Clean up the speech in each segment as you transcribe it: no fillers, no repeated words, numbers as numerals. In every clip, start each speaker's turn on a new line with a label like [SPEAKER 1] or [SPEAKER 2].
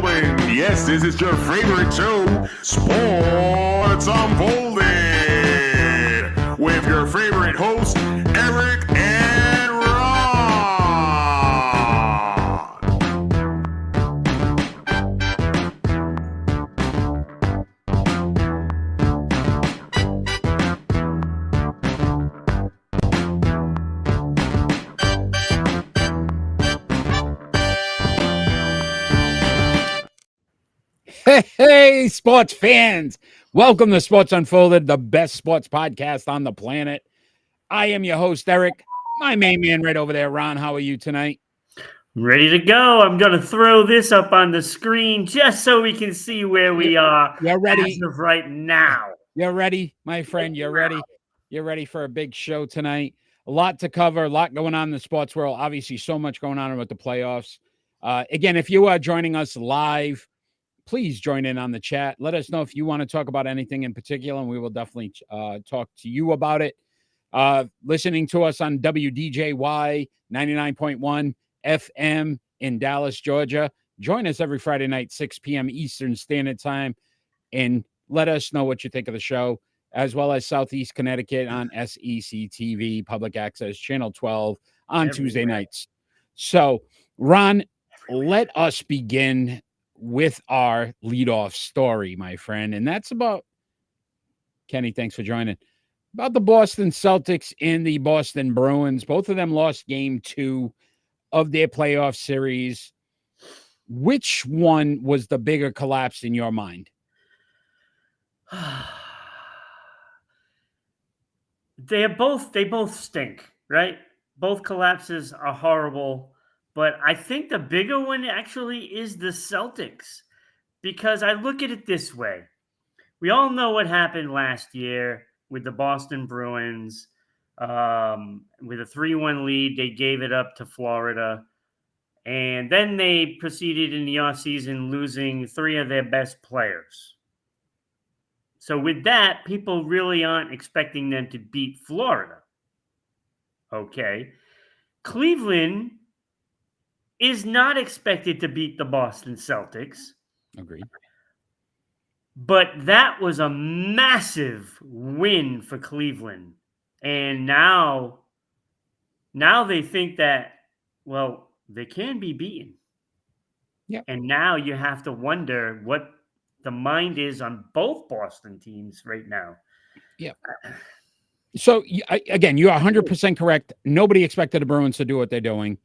[SPEAKER 1] gentlemen, yes, this is your favorite show, Sports Unfolded, with your favorite hosts, Eric and Ron.
[SPEAKER 2] Hey, sports fans. Welcome to Sports Unfolded, the best sports podcast on the planet. I am your host, Eric. My main man right over there, Ron. How are you tonight?
[SPEAKER 3] Ready to go. I'm going to throw this up on the screen just so we can see where we are
[SPEAKER 2] You're ready.
[SPEAKER 3] as of right now.
[SPEAKER 2] You're ready, my friend. You're ready. You're ready for a big show tonight. A lot to cover, a lot going on in the sports world. Obviously, so much going on with the playoffs. Again, if you are joining us live, please join in on the chat. Let us know if you want to talk about anything in particular, and we will definitely talk to you about it. Listening to us on WDJY 99.1 FM in Dallas, Georgia. Join us every Friday night, 6 p.m. Eastern Standard Time, and let us know what you think of the show, as well as Southeast Connecticut on SEC TV, Public Access, Channel 12 on Tuesday nights. So, Ron, let us begin with our leadoff story, my friend. And that's about, Kenny, thanks for joining, about the Boston Celtics and the Boston Bruins. Both of them lost game 2 of their playoff series. Which one was the bigger collapse in your mind?
[SPEAKER 3] They both stink, right? Both collapses are horrible. But I think the bigger one actually is the Celtics, because I look at it this way. We all know what happened last year with the Boston Bruins. With a 3-1 lead, they gave it up to Florida. And then they proceeded in the offseason losing 3 of their best players. So with that, people really aren't expecting them to beat Florida. Okay. Cleveland is not expected to beat the Boston Celtics.
[SPEAKER 2] Agreed.
[SPEAKER 3] But that was a massive win for Cleveland. And now they think that, well, they can be beaten.
[SPEAKER 2] Yeah.
[SPEAKER 3] And now you have to wonder what the mind is on both Boston teams right now.
[SPEAKER 2] Yeah. So, again, you're 100% correct. Nobody expected the Bruins to do what they're doing.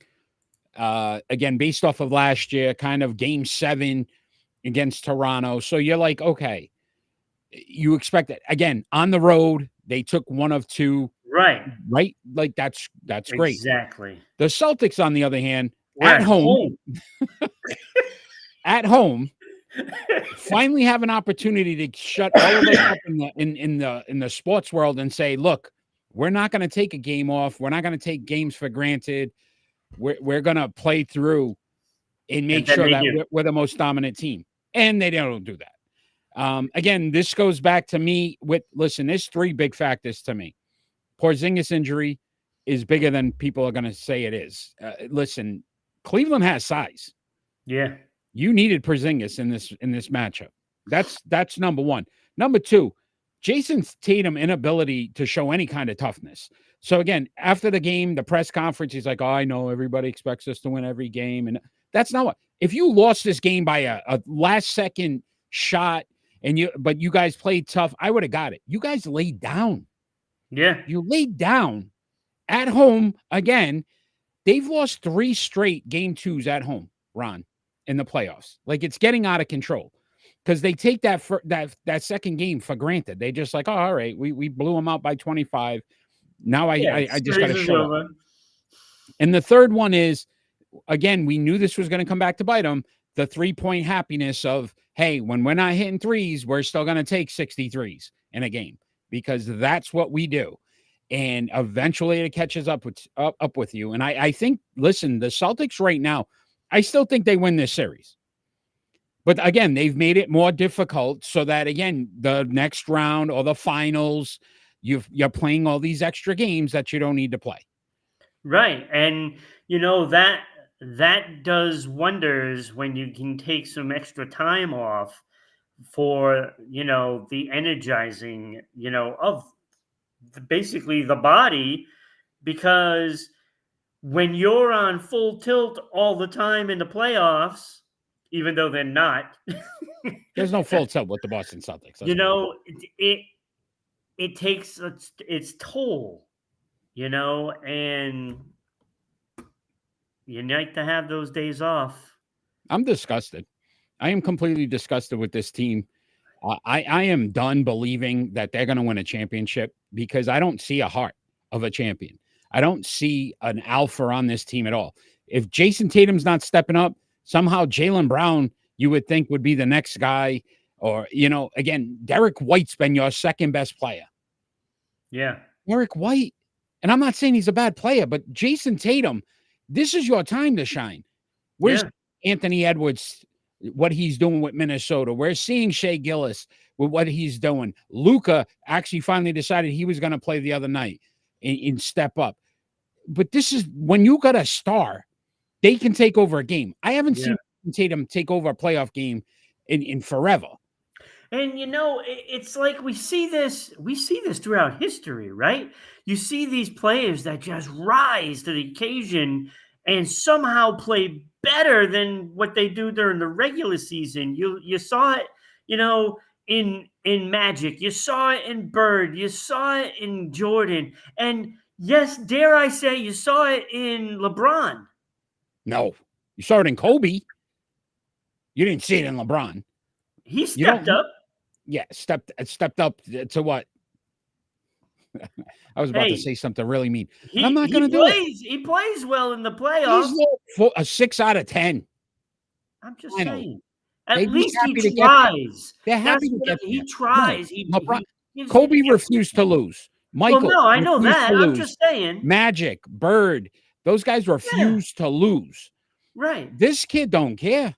[SPEAKER 2] Again, based off of last year, kind of game 7 against Toronto. So you're like, okay, you expect it again on the road. They took 1 of 2, right? Like that's great.
[SPEAKER 3] Exactly.
[SPEAKER 2] The Celtics, on the other hand, at home, at home, finally have an opportunity to shut all of us up in the sports world and say, look, we're not going to take a game off. We're not going to take games for granted. We're going to play through and make sure that we're the most dominant team. And they don't do that. Again, this goes back to me listen, there's 3 big factors to me. Porzingis injury is bigger than people are going to say it is. Listen, Cleveland has size.
[SPEAKER 3] Yeah.
[SPEAKER 2] You needed Porzingis in this matchup. That's number 1. Number 2, Jason Tatum inability to show any kind of toughness. So again, after the game, the press conference, he's like, oh, I know everybody expects us to win every game. And that's not what, if you lost this game by a last second shot but you guys played tough, I would have got it. You guys laid down.
[SPEAKER 3] Yeah.
[SPEAKER 2] You laid down at home. Again, they've lost 3 straight game 2s at home, Ron, in the playoffs. Like, it's getting out of control because they take that second game for granted. They just like, oh, all right, we blew them out by 25. Now I just got to show up. And the third one is, again, we knew this was going to come back to bite them. The 3-point happiness of, hey, when we're not hitting threes, we're still going to take 63s in a game because that's what we do. And eventually it catches up with you. And I think, listen, the Celtics right now, I still think they win this series. But again, they've made it more difficult so that, again, the next round or the finals, you're playing all these extra games that you don't need to play.
[SPEAKER 3] Right. And, you know, that that does wonders when you can take some extra time off for, the energizing, of basically the body, because when you're on full tilt all the time in the playoffs, even though they're not,
[SPEAKER 2] There's no full tilt with the Boston Celtics.
[SPEAKER 3] it takes its toll, and you like to have those days off.
[SPEAKER 2] I'm disgusted. I am completely disgusted with this team. I am done believing that they're going to win a championship because I don't see a heart of a champion. I don't see an alpha on this team at all. If Jason Tatum's not stepping up, somehow Jaylen Brown, you would think, would be the next guy. Or, again, Derek White's been your second best player.
[SPEAKER 3] Yeah.
[SPEAKER 2] Derek White. And I'm not saying he's a bad player, but Jason Tatum, this is your time to shine. Where's Anthony Edwards, what he's doing with Minnesota? We're seeing Shea Gillis with what he's doing. Luka actually finally decided he was going to play the other night and step up. But this is when you got a star, they can take over a game. I haven't seen Tatum take over a playoff game in forever.
[SPEAKER 3] And it's like we see this throughout history, right? You see these players that just rise to the occasion and somehow play better than what they do during the regular season. You saw it, in Magic. You saw it in Bird. You saw it in Jordan. And yes, dare I say, you saw it in LeBron.
[SPEAKER 2] No, you saw it in Kobe. You didn't see it in LeBron.
[SPEAKER 3] He stepped up.
[SPEAKER 2] Yeah, stepped up to what? I was about to say something really mean. I'm not going to do it.
[SPEAKER 3] He plays well in the playoffs.
[SPEAKER 2] He's a 6 out of 10.
[SPEAKER 3] I'm just saying. At least he tries.
[SPEAKER 2] They're happy to get
[SPEAKER 3] he tries.
[SPEAKER 2] Kobe refused to lose. Michael.
[SPEAKER 3] Well, no, I know that. I'm just saying.
[SPEAKER 2] Magic, Bird, those guys refuse to lose.
[SPEAKER 3] Right.
[SPEAKER 2] This kid don't care.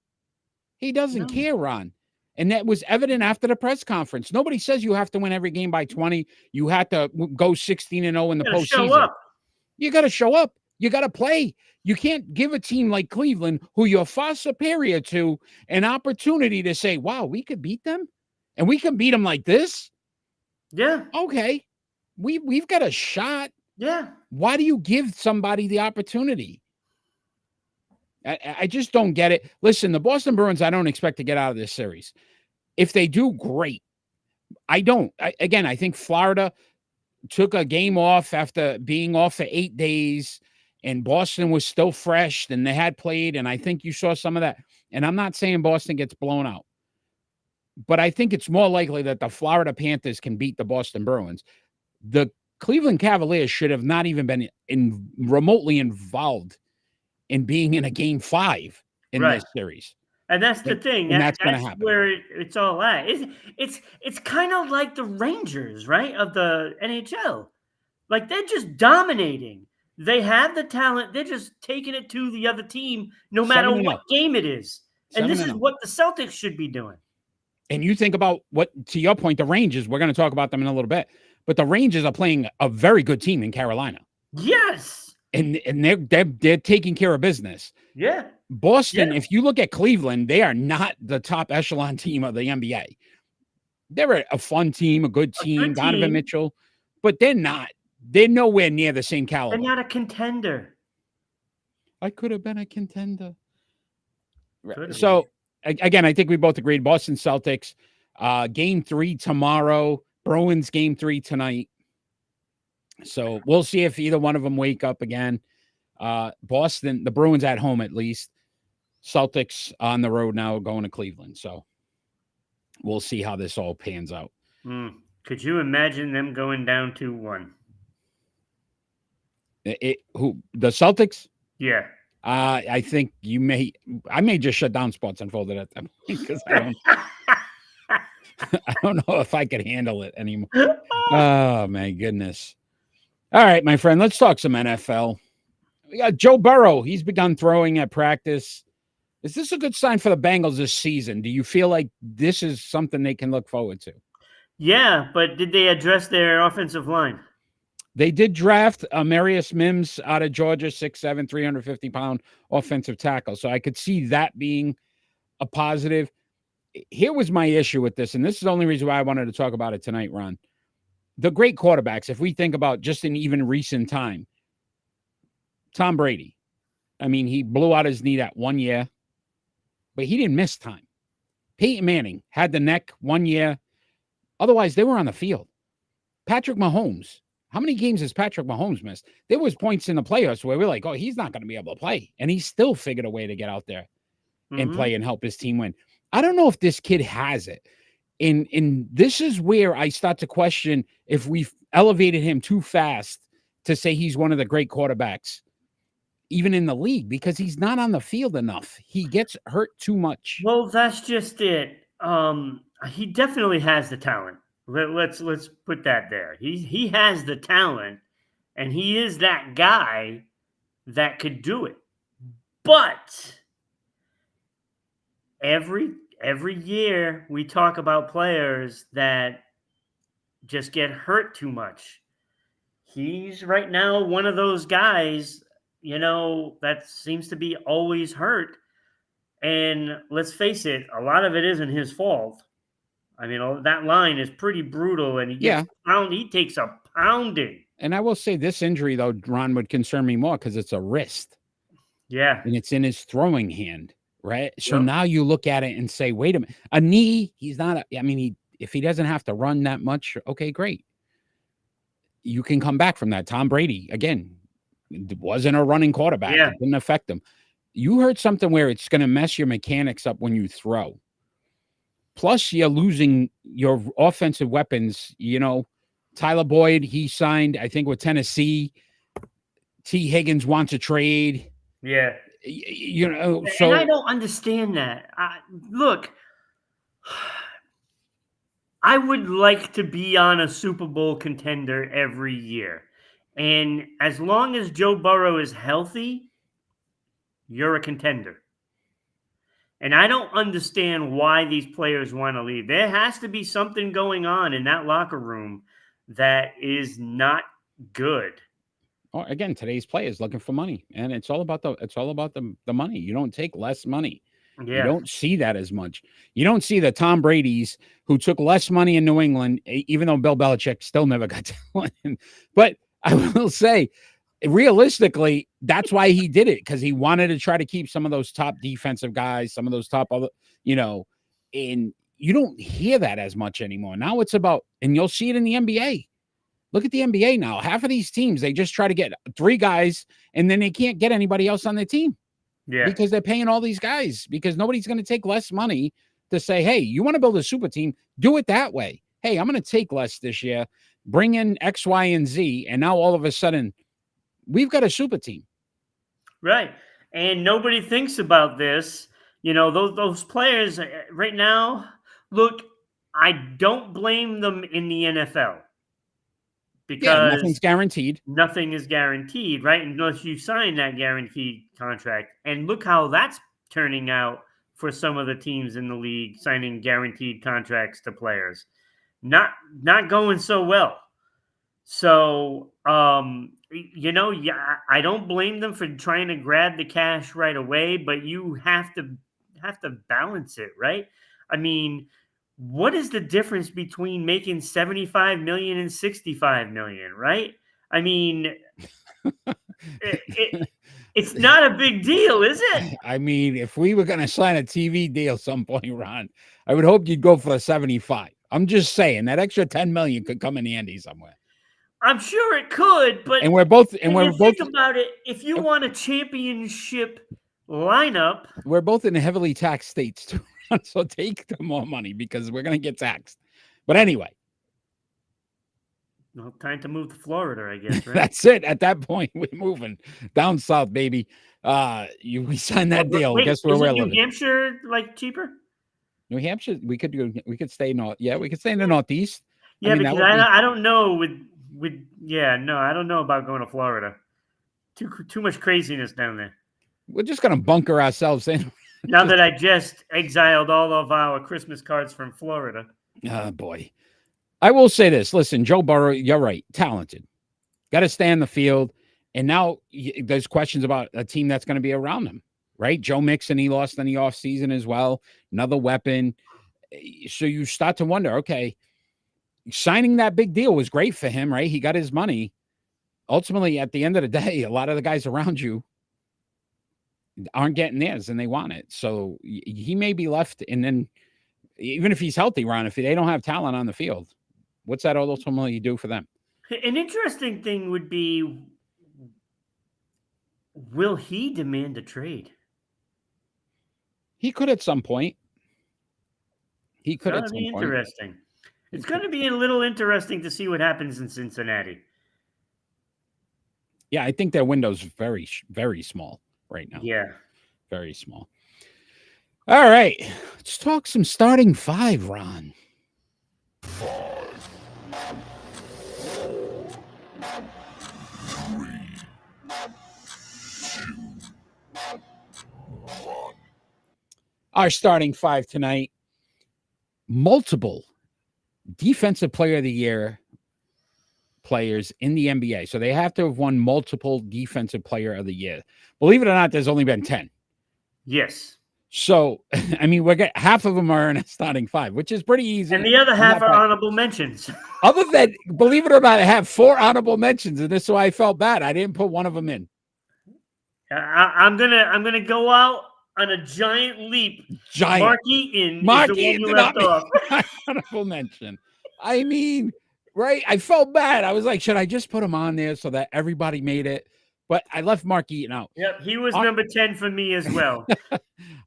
[SPEAKER 2] He doesn't care, Ron. And that was evident after the press conference. Nobody says you have to win every game by 20. You have to go 16-0 in the postseason.
[SPEAKER 3] Show up.
[SPEAKER 2] You got to show up. You got to play. You can't give a team like Cleveland, who you're far superior to, an opportunity to say, wow, we could beat them? And we can beat them like this?
[SPEAKER 3] Yeah.
[SPEAKER 2] Okay. We've got a shot.
[SPEAKER 3] Yeah.
[SPEAKER 2] Why do you give somebody the opportunity? I just don't get it. Listen, the Boston Bruins, I don't expect to get out of this series. If they do, great. I don't. I think Florida took a game off after being off for 8 days, and Boston was still fresh, and they had played, and I think you saw some of that. And I'm not saying Boston gets blown out, but I think it's more likely that the Florida Panthers can beat the Boston Bruins. The Cleveland Cavaliers should have not even been remotely involved in being in a game 5 in this series.
[SPEAKER 3] And that's the thing.
[SPEAKER 2] And that's going to happen.
[SPEAKER 3] Where it's all at. It's kind of like the Rangers, right, of the NHL. Like, they're just dominating. They have the talent. They're just taking it to the other team no matter what game it is. And this is what the Celtics should be doing.
[SPEAKER 2] And you think about what, to your point, the Rangers, we're going to talk about them in a little bit, but the Rangers are playing a very good team in Carolina.
[SPEAKER 3] Yes.
[SPEAKER 2] And they're taking care of business.
[SPEAKER 3] Yeah.
[SPEAKER 2] Boston, if you look at Cleveland, they are not the top echelon team of the NBA. They're a fun team, a good team, Donovan Mitchell, but they're not. They're nowhere near the same caliber.
[SPEAKER 3] They're not a contender.
[SPEAKER 2] I could have been a contender. So, again, I think we both agreed. Boston Celtics, game 3 tomorrow. Bruins game 3 tonight. So we'll see if either one of them wake up again. Boston, the Bruins at home at least. Celtics on the road now going to Cleveland. So we'll see how this all pans out.
[SPEAKER 3] Could you imagine them going down 2-1?
[SPEAKER 2] Who, the Celtics?
[SPEAKER 3] Yeah.
[SPEAKER 2] I think I may just shut down Sports Unfolded at them because I don't know if I could handle it anymore. Oh my goodness. All right, my friend, let's talk some NFL. We got Joe Burrow. He's begun throwing at practice. Is this a good sign for the Bengals this season? Do you feel like this is something they can look forward to?
[SPEAKER 3] Yeah, but did they address their offensive line?
[SPEAKER 2] They did draft Marius Mims out of Georgia, 6'7", 350-pound offensive tackle. So I could see that being a positive. Here was my issue with this, and this is the only reason why I wanted to talk about it tonight, Ron. The great quarterbacks, if we think about just in even recent time, Tom Brady. I mean, he blew out his knee that 1 year, but he didn't miss time. Peyton Manning had the neck 1 year. Otherwise, they were on the field. Patrick Mahomes. How many games has Patrick Mahomes missed? There was points in the playoffs where we're like, oh, he's not going to be able to play. And he still figured a way to get out there and play and help his team win. I don't know if this kid has it. And this is where I start to question if we've elevated him too fast to say he's one of the great quarterbacks, even in the league, because he's not on the field enough. He gets hurt too much.
[SPEAKER 3] Well, that's just it. He definitely has the talent. Let's put that there. He has the talent, and he is that guy that could do it. But every year we talk about players that just get hurt too much. He's right now one of those guys, that seems to be always hurt. And let's face it, a lot of it isn't his fault. I mean, that line is pretty brutal, and he takes a pounding.
[SPEAKER 2] And I will say this injury, though, Ron, would concern me more because it's a wrist.
[SPEAKER 3] Yeah.
[SPEAKER 2] And it's in his throwing hand, right? So now you look at it and say, wait a minute. A knee, he's not, if he doesn't have to run that much, okay, great. You can come back from that. Tom Brady, again, wasn't a running quarterback.
[SPEAKER 3] Yeah.
[SPEAKER 2] It didn't affect him. You heard something where it's going to mess your mechanics up when you throw. Plus, you're losing your offensive weapons. Tyler Boyd, he signed, I think, with Tennessee. T. Higgins wants a trade.
[SPEAKER 3] Yeah.
[SPEAKER 2] So
[SPEAKER 3] and I don't understand that. Look, I would like to be on a Super Bowl contender every year. And as long as Joe Burrow is healthy, you're a contender. And I don't understand why these players want to leave. There has to be something going on in that locker room that is not good.
[SPEAKER 2] Oh, again, today's players looking for money, and it's all about the money. You don't take less money. Yeah. You don't see that as much. You don't see the Tom Brady's who took less money in New England, even though Bill Belichick still never got to win. But I will say, realistically, that's why he did it, because he wanted to try to keep some of those top defensive guys, some of those top other, and you don't hear that as much anymore. Now it's about, and you'll see it in the NBA. Look at the NBA now. Half of these teams, they just try to get 3 guys, and then they can't get anybody else on their team. Yeah. Because they're paying all these guys, because nobody's going to take less money to say, hey, you want to build a super team, do it that way. Hey, I'm going to take less this year, bring in X, Y, and Z, and now all of a sudden, we've got a super team.
[SPEAKER 3] Right. And nobody thinks about this. Those players right now, look, I don't blame them in the NFL. Because
[SPEAKER 2] nothing's guaranteed.
[SPEAKER 3] Nothing is guaranteed, right? Unless you sign that guaranteed contract. And look how that's turning out for some of the teams in the league, signing guaranteed contracts to players. Not going so well. So, I don't blame them for trying to grab the cash right away, but you have to balance it, right? I mean, what is the difference between making 75 million and 65 million, right? I mean, it's not a big deal, is it?
[SPEAKER 2] I mean, if we were going to sign a TV deal some point, Ron, I would hope you'd go for the 75. I'm just saying that extra 10 million could come in handy somewhere.
[SPEAKER 3] I'm sure it could, but
[SPEAKER 2] think
[SPEAKER 3] about it. If you want a championship lineup,
[SPEAKER 2] we're both in heavily taxed states too. So take the more money, because we're going to get taxed. But anyway.
[SPEAKER 3] Well, time to move to Florida, I guess, right?
[SPEAKER 2] That's it. At that point, we're moving down south, baby. We signed that deal.
[SPEAKER 3] Wait,
[SPEAKER 2] guess where we're living.
[SPEAKER 3] New Hampshire, cheaper?
[SPEAKER 2] New Hampshire, we could stay north. Yeah, we could stay in the Northeast.
[SPEAKER 3] Yeah, because I don't know I don't know about going to Florida. Too much craziness down there.
[SPEAKER 2] We're just going to bunker ourselves in.
[SPEAKER 3] Now that I just exiled all of our Christmas cards from Florida.
[SPEAKER 2] Oh, boy. I will say this. Listen, Joe Burrow, you're right. Talented. Got to stay on the field. And now there's questions about a team that's going to be around him, right? Joe Mixon, he lost in the offseason as well. Another weapon. So you start to wonder, okay, signing that big deal was great for him, right? He got his money. Ultimately, at the end of the day, a lot of the guys around you aren't getting theirs and they want it. So he may be left. And then even if he's healthy, Ron, if they don't have talent on the field, what's that ultimately do for them?
[SPEAKER 3] An interesting thing would be, will he demand a trade?
[SPEAKER 2] He could at some point. He could at some point.
[SPEAKER 3] Interesting. It's going to be a little interesting to see what happens in Cincinnati.
[SPEAKER 2] Yeah, I think their window's very, very small right now.
[SPEAKER 3] Yeah.
[SPEAKER 2] Very small. All right. Let's talk some starting five, Ron. Our starting five tonight, multiple defensive player of the year players in the NBA. So they have to have won multiple defensive player of the year. Believe it or not, there's only been 10.
[SPEAKER 3] Yes.
[SPEAKER 2] So, I mean, half of them are in a starting five, which is pretty easy.
[SPEAKER 3] And the other half are honorable mentions.
[SPEAKER 2] Other than, believe it or not, I have 4 honorable mentions, and this is why I felt bad. I didn't put one of them in.
[SPEAKER 3] I'm gonna go out on a giant leap. Mark Eaton is the one you left off.
[SPEAKER 2] Honorable mention. I mean, right? I felt bad. I was like, should I just put him on there so that everybody made it? But I left Mark Eaton out.
[SPEAKER 3] Yep, he was number 10 for me as well.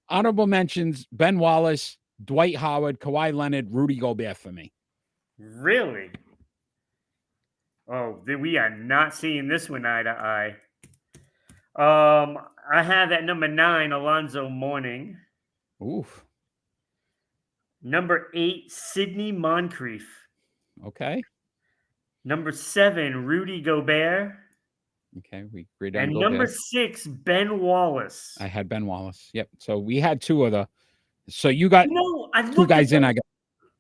[SPEAKER 2] Honorable mentions: Ben Wallace, Dwight Howard, Kawhi Leonard, Rudy Gobert for me.
[SPEAKER 3] Really? Oh, we are not seeing this one eye to eye. I have at number 9, Alonzo Mourning.
[SPEAKER 2] Oof.
[SPEAKER 3] Number 8, Sidney Moncrief.
[SPEAKER 2] Okay.
[SPEAKER 3] Number 7, Rudy Gobert.
[SPEAKER 2] Okay, we agreed on
[SPEAKER 3] And
[SPEAKER 2] Gobert.
[SPEAKER 3] number 6, Ben Wallace.
[SPEAKER 2] I had Ben Wallace. Yep. So we had 2 of the. So you got 2 guys in. I got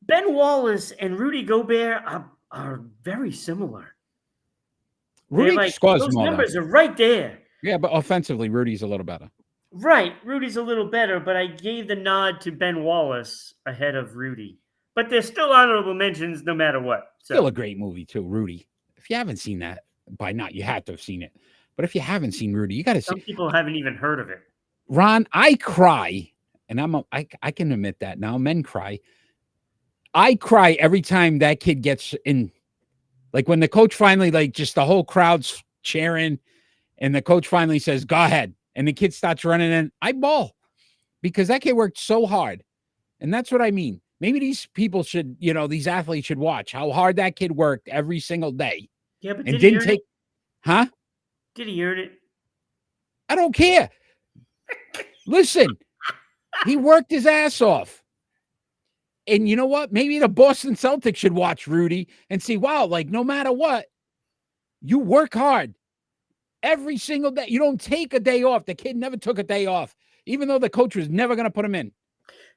[SPEAKER 3] Ben Wallace and Rudy Gobert are very similar.
[SPEAKER 2] Rudy scores
[SPEAKER 3] those
[SPEAKER 2] more.
[SPEAKER 3] Numbers are right there.
[SPEAKER 2] Yeah, but offensively, Rudy's a little better.
[SPEAKER 3] Right, Rudy's a little better, but I gave the nod to Ben Wallace ahead of Rudy. But they're still honorable mentions no matter what. So.
[SPEAKER 2] Still a great movie too, Rudy. If you haven't seen that, by now you had to have seen it. But if you haven't seen Rudy, you got to see.
[SPEAKER 3] Some people haven't even heard of it.
[SPEAKER 2] Ron, I cry, and I can admit that now. Men cry. I cry every time that kid gets in. Like when the coach finally, like just the whole crowd's cheering, and the coach finally says, "Go ahead," and the kid starts running in. I bawl because that kid worked so hard, and that's what I mean. Maybe these people should, these athletes should watch how hard that kid worked every single day.
[SPEAKER 3] Yeah, but
[SPEAKER 2] and didn't take, huh?
[SPEAKER 3] Did he earn it?
[SPEAKER 2] I don't care. Listen, he worked his ass off. And you know what? Maybe the Boston Celtics should watch Rudy and see, wow, like no matter what, you work hard every single day. You don't take a day off. The kid never took a day off, even though the coach was never going to put him in.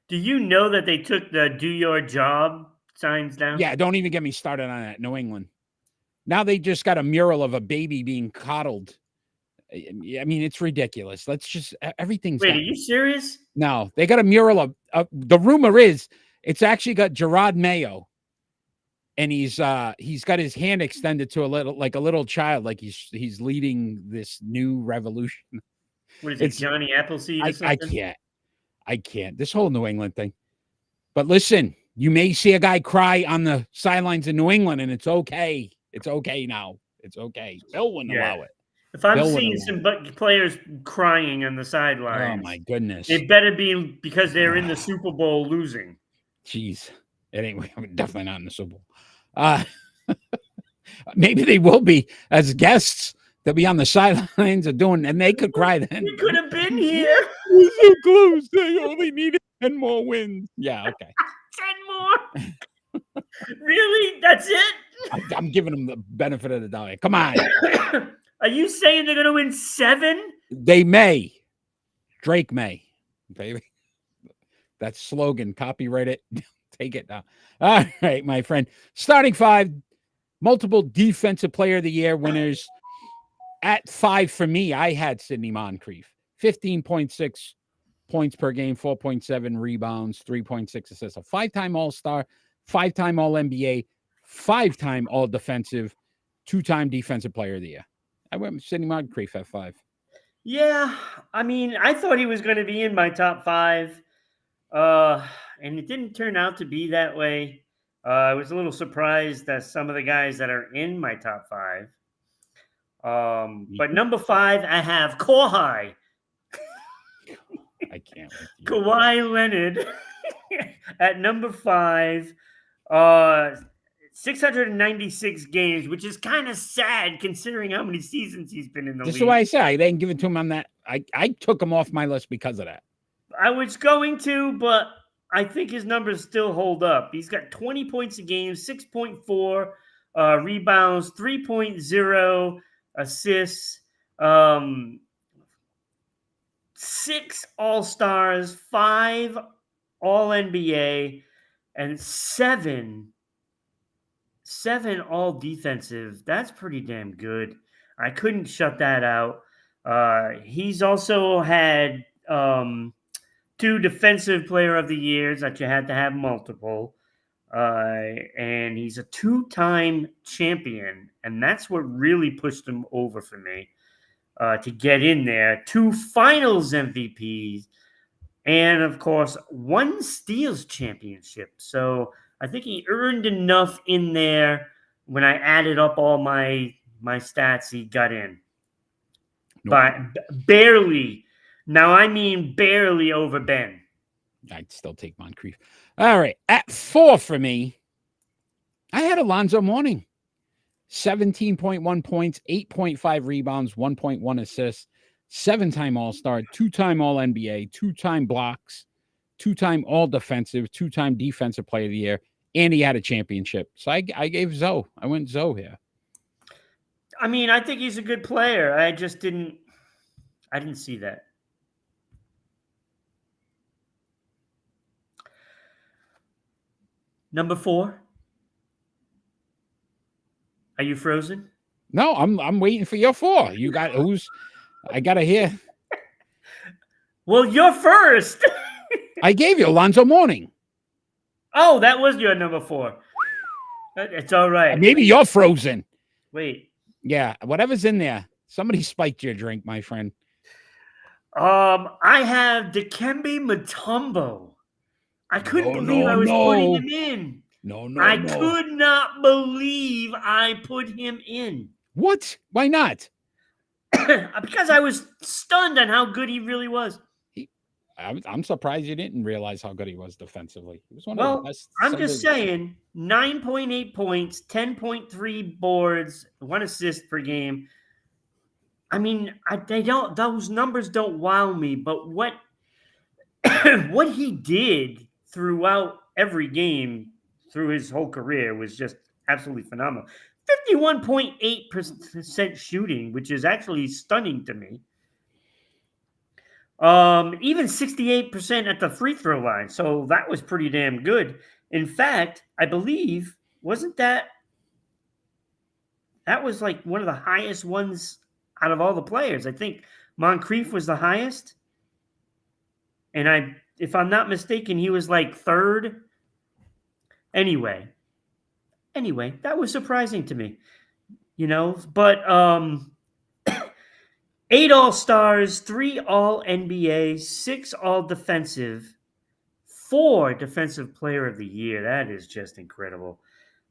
[SPEAKER 3] Do you know that they took the "Do Your Job" signs down?
[SPEAKER 2] Yeah, don't even get me started on that. New England. Now they just got a mural of a baby being coddled. I mean, it's ridiculous. Let's just everything's.
[SPEAKER 3] Wait, are you serious?
[SPEAKER 2] No, they got a mural of the rumor is it's actually got Gerard Mayo, and he's got his hand extended to a little child, like he's leading this new revolution.
[SPEAKER 3] What is it, Johnny Appleseed or something?
[SPEAKER 2] I can't. This whole New England thing. But listen, you may see a guy cry on the sidelines in New England, and it's okay. It's okay now. It's okay. Bill wouldn't allow it.
[SPEAKER 3] If I'm seeing some players crying on the sidelines,
[SPEAKER 2] oh my goodness,
[SPEAKER 3] it better be because they're in the Super Bowl losing.
[SPEAKER 2] Jeez. Anyway, I'm definitely not in the Super Bowl. Maybe they will be as guests. They'll be on the sidelines of doing, and they could cry then.
[SPEAKER 3] We could have been here.
[SPEAKER 2] We're so close. They only needed 10 more wins. Yeah, okay.
[SPEAKER 3] 10 more? Really? That's it?
[SPEAKER 2] I'm giving them the benefit of the doubt. Come on.
[SPEAKER 3] Are you saying they're going to win 7?
[SPEAKER 2] They may. Drake may. Baby. That slogan. Copyright it. Take it now. All right, my friend. Starting 5. multiple defensive player of the year winners. At 5 for me, I had Sidney Moncrief, 15.6 points per game, 4.7 rebounds, 3.6 assists, a 5-time All-Star, 5-time All-NBA, 5-time All-Defensive, 2-time Defensive Player of the Year. I went with Sidney Moncrief at 5.
[SPEAKER 3] Yeah, I mean, I thought he was going to be in my top 5, and it didn't turn out to be that way. I was a little surprised that some of the guys that are in my top 5. But number 5, I have Kawhi.
[SPEAKER 2] I can't with you.
[SPEAKER 3] Kawhi Leonard at number 5. 696 games, which is kind of sad considering how many seasons he's been in the
[SPEAKER 2] This
[SPEAKER 3] league.
[SPEAKER 2] is why I say I didn't give it to him on that. I took him off my list because of that.
[SPEAKER 3] I was going to, but I think his numbers still hold up. He's got 20 points a game, 6.4 rebounds, 3.0 assists, 6 All-Stars, 5 All-NBA, and 7 All-Defensive. That's pretty damn good. I couldn't shut that out. He's also had 2 Defensive Player of the Years that you had to have multiple. And he's a 2-time champion. And that's what really pushed him over for me to get in there. 2 Finals MVPs. And, of course, 1 Steals championship. So I think he earned enough in there. When I added up all my stats, he got in.
[SPEAKER 2] Nope.
[SPEAKER 3] But barely. Now, I mean barely over Ben.
[SPEAKER 2] I'd still take Moncrief. All right. At 4 for me, I had Alonzo Mourning. 17.1 points, 8.5 rebounds, 1.1 assists, 7-time All-Star, 2-time All-NBA, 2-time blocks, 2-time All-Defensive, 2-time Defensive Player of the Year, and he had a championship. So I gave Zoe. I went Zoe here.
[SPEAKER 3] I mean, I think he's a good player. I didn't see that. Number 4. Are you frozen?
[SPEAKER 2] No, I'm waiting for your 4. You got who's? I gotta hear.
[SPEAKER 3] Well, you're first.
[SPEAKER 2] I gave you Alonzo Mourning.
[SPEAKER 3] Oh, that was your number 4. It's all right.
[SPEAKER 2] Maybe you're frozen.
[SPEAKER 3] Wait.
[SPEAKER 2] Yeah, whatever's in there. Somebody spiked your drink, my friend.
[SPEAKER 3] I have Dikembe Mutombo. I couldn't believe I was putting him in.
[SPEAKER 2] No.
[SPEAKER 3] I could not believe I put him in.
[SPEAKER 2] What? Why not?
[SPEAKER 3] Because I was stunned on how good he really was.
[SPEAKER 2] I'm surprised you didn't realize how good he was defensively. He was one of the best.
[SPEAKER 3] I'm just saying, 9.8 points, 10.3 boards, 1 assist per game. I mean, those numbers don't wow me, but what what he did throughout every game through his whole career was just absolutely phenomenal. 51.8% shooting, which is actually stunning to me. Even 68% at the free throw line. So that was pretty damn good. In fact, I believe, wasn't that was like one of the highest ones out of all the players. I think Moncrief was the highest. And if I'm not mistaken, he was like 3rd. Anyway, that was surprising to me, but 8 All-Stars, 3 All-NBA, 6 All-Defensive, 4 Defensive Player of the Year. That is just incredible.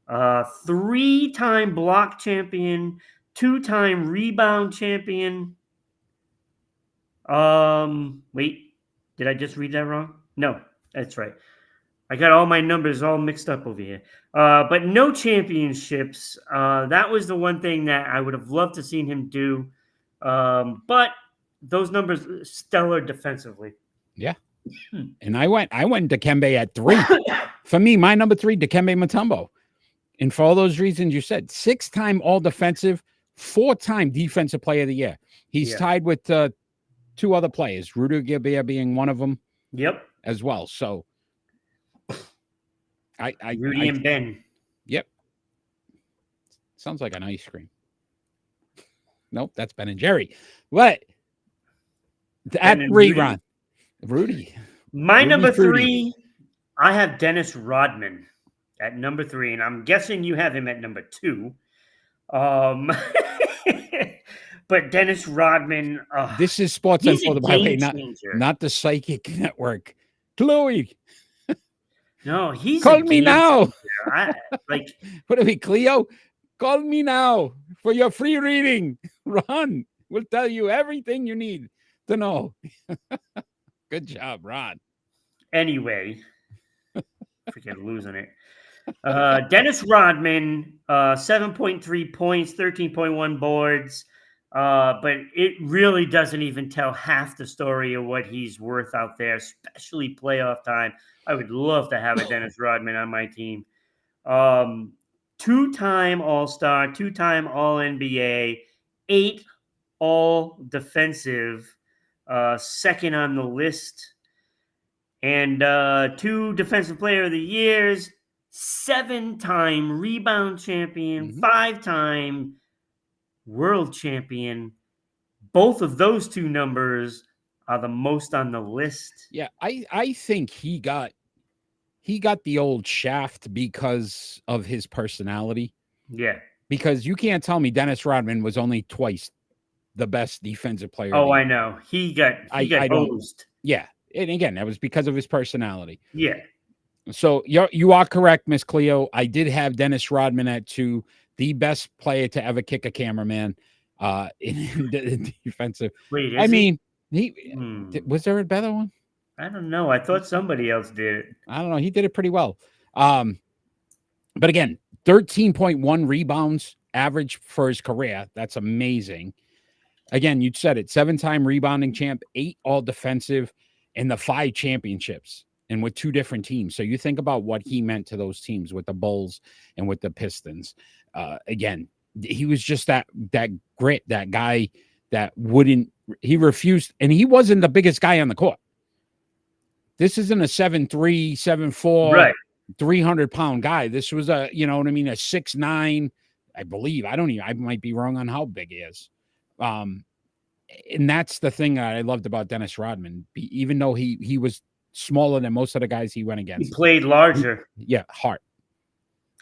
[SPEAKER 3] 3-time block champion, 2-time rebound champion. Wait, did I just read that wrong? No, that's right. I got all my numbers all mixed up over here. But no championships. That was the one thing that I would have loved to seen him do. But those numbers, stellar defensively.
[SPEAKER 2] Yeah. And I went Dikembe at 3. For me, my number 3, Dikembe Mutombo. And for all those reasons you said, 6-time All-Defensive, 4-time Defensive Player of the Year. He's tied with 2 other players, Rudy Gobert being one of them.
[SPEAKER 3] Yep.
[SPEAKER 2] As well. So
[SPEAKER 3] Rudy and Ben.
[SPEAKER 2] Yep. Sounds like an ice cream. Nope, that's Ben and Jerry. What? At
[SPEAKER 3] Ben and
[SPEAKER 2] 3,
[SPEAKER 3] Rudy.
[SPEAKER 2] Ron. Rudy.
[SPEAKER 3] My
[SPEAKER 2] Rudy
[SPEAKER 3] number
[SPEAKER 2] Fruity.
[SPEAKER 3] 3, I have Dennis Rodman at number 3, and I'm guessing you have him at number 2. But Dennis Rodman,
[SPEAKER 2] This is Sports
[SPEAKER 3] he's a
[SPEAKER 2] Unfolded, by the way,
[SPEAKER 3] game changer.
[SPEAKER 2] not the Psychic Network. Chloe,
[SPEAKER 3] No, he's
[SPEAKER 2] call
[SPEAKER 3] a
[SPEAKER 2] me
[SPEAKER 3] game
[SPEAKER 2] now.
[SPEAKER 3] changer. Like,
[SPEAKER 2] What are we, Cleo? Call me now for your free reading. Ron will tell you everything you need to know. Good job, Ron.
[SPEAKER 3] anyway, freaking losing it. Dennis Rodman, 7.3 points, 13.1 boards. But it really doesn't even tell half the story of what he's worth out there, especially playoff time. I would love to have a Dennis Rodman on my team. 2-time All-Star, 2-time All-NBA, 8 All-Defensive, second on the list, and 2 Defensive Player of the Years, 7-time rebound champion, 5-time world champion. Both of those 2 numbers are the most on the list.
[SPEAKER 2] Yeah, I think he got the old shaft because of his personality.
[SPEAKER 3] Yeah.
[SPEAKER 2] Because you can't tell me Dennis Rodman was only twice the best defensive player.
[SPEAKER 3] Oh, I know. He got hosed.
[SPEAKER 2] Yeah. And again, that was because of his personality.
[SPEAKER 3] Yeah.
[SPEAKER 2] So you are correct, Miss Cleo. I did have Dennis Rodman at 2, the best player to ever kick a cameraman in the defensive.
[SPEAKER 3] Wait,
[SPEAKER 2] was there a better one?
[SPEAKER 3] I don't know. I thought somebody else did it.
[SPEAKER 2] I don't know. He did it pretty well. But again, 13.1 rebounds average for his career. That's amazing. Again, you said it, 7-time rebounding champ, 8 all defensive, and the 5 championships, and with 2 different teams. So you think about what he meant to those teams with the Bulls and with the Pistons. Again, he was just that grit, that guy that he refused, and he wasn't the biggest guy on the court. This isn't a 7'3", 7'4",
[SPEAKER 3] right,
[SPEAKER 2] 300-pound guy. This was a 6'9", I believe. I might be wrong on how big he is. And that's the thing that I loved about Dennis Rodman. Even though he was smaller than most of the guys he went against.
[SPEAKER 3] He played larger.
[SPEAKER 2] Heart.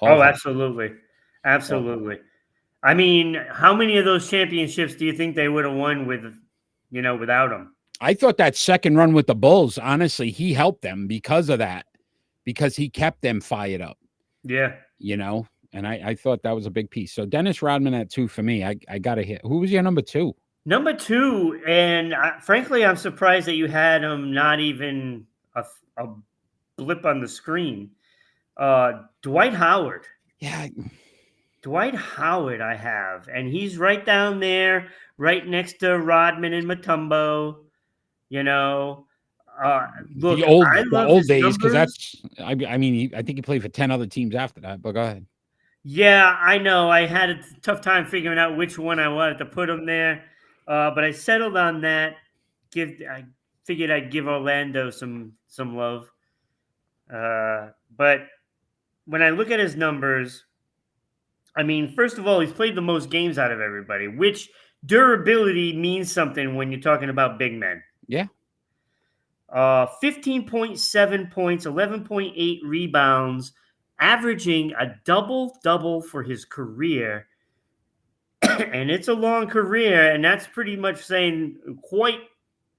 [SPEAKER 3] Heart. Absolutely. Absolutely. I mean, how many of those championships do you think they would have won without him?
[SPEAKER 2] I thought that second run with the Bulls, honestly, he helped them because of that, because he kept them fired up.
[SPEAKER 3] Yeah.
[SPEAKER 2] And I thought that was a big piece. So Dennis Rodman at 2 for me. I got to hit. Who was your number 2?
[SPEAKER 3] Number 2, and frankly, I'm surprised that you had him not even a blip on the screen. Dwight Howard.
[SPEAKER 2] Yeah.
[SPEAKER 3] Dwight Howard I have, and he's right down there, right next to Rodman and Mutombo. Look,
[SPEAKER 2] the old days, because that's, I think he played for 10 other teams after that, but go ahead.
[SPEAKER 3] Yeah, I know. I had a tough time figuring out which one I wanted to put him there, but I settled on that. I figured I'd give Orlando some love. But when I look at his numbers, I mean, first of all, he's played the most games out of everybody, which durability means something when you're talking about big men.
[SPEAKER 2] Yeah.
[SPEAKER 3] 15.7 points, 11.8 rebounds, averaging a double-double for his career. And it's a long career, and that's pretty much saying quite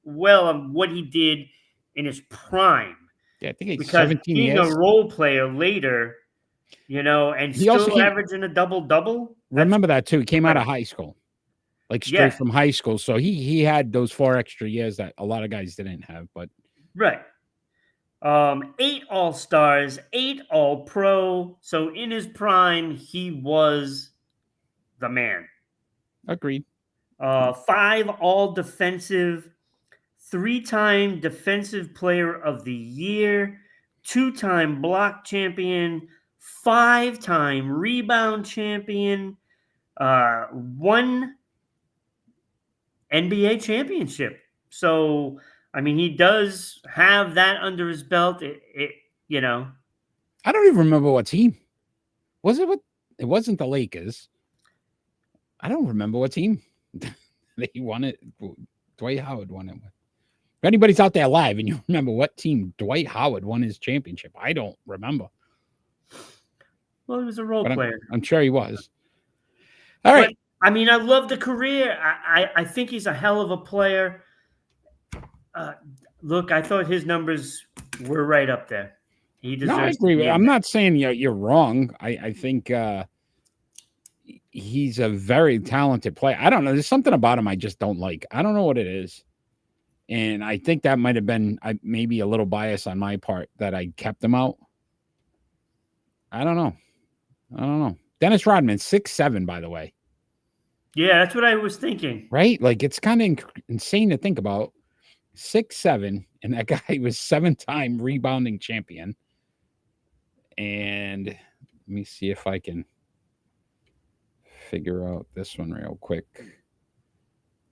[SPEAKER 3] well on what he did in his prime.
[SPEAKER 2] Yeah, I think he's
[SPEAKER 3] because
[SPEAKER 2] 17
[SPEAKER 3] being
[SPEAKER 2] years.
[SPEAKER 3] a role player later, and
[SPEAKER 2] He also
[SPEAKER 3] still averaging a double-double.
[SPEAKER 2] Remember that, too. He came out of high school, like straight from high school. So he had those 4 extra years that a lot of guys didn't have. But
[SPEAKER 3] right. 8 All-Stars, 8 All-Pro. So in his prime, he was the man.
[SPEAKER 2] Agreed.
[SPEAKER 3] 5 All-Defensive, 3-time Defensive Player of the Year, 2-time block champion, 5-time rebound champion, 1 NBA championship. So, I mean, he does have that under his belt. I don't
[SPEAKER 2] even remember what team. Was it? It wasn't the Lakers. I don't remember what team they won it. Dwight Howard won it with. If anybody's out there live and you remember what team Dwight Howard won his championship, I don't remember.
[SPEAKER 3] Well, he was a role player.
[SPEAKER 2] I'm sure he was. All right.
[SPEAKER 3] But, I mean, I love the career. I think he's a hell of a player. Look, I thought his numbers were right up there. He deserves.
[SPEAKER 2] No, I agree with. I'm not saying you're wrong. I think he's a very talented player. I don't know. There's something about him I just don't like. I don't know what it is. And I think that might have been maybe a little bias on my part that I kept him out. I don't know. Dennis Rodman, 6'7", by the way.
[SPEAKER 3] Yeah, that's what I was thinking.
[SPEAKER 2] Right? Like, it's kind of insane to think about. 6'7", and that guy was 7-time rebounding champion. And let me see if I can figure out this one real quick.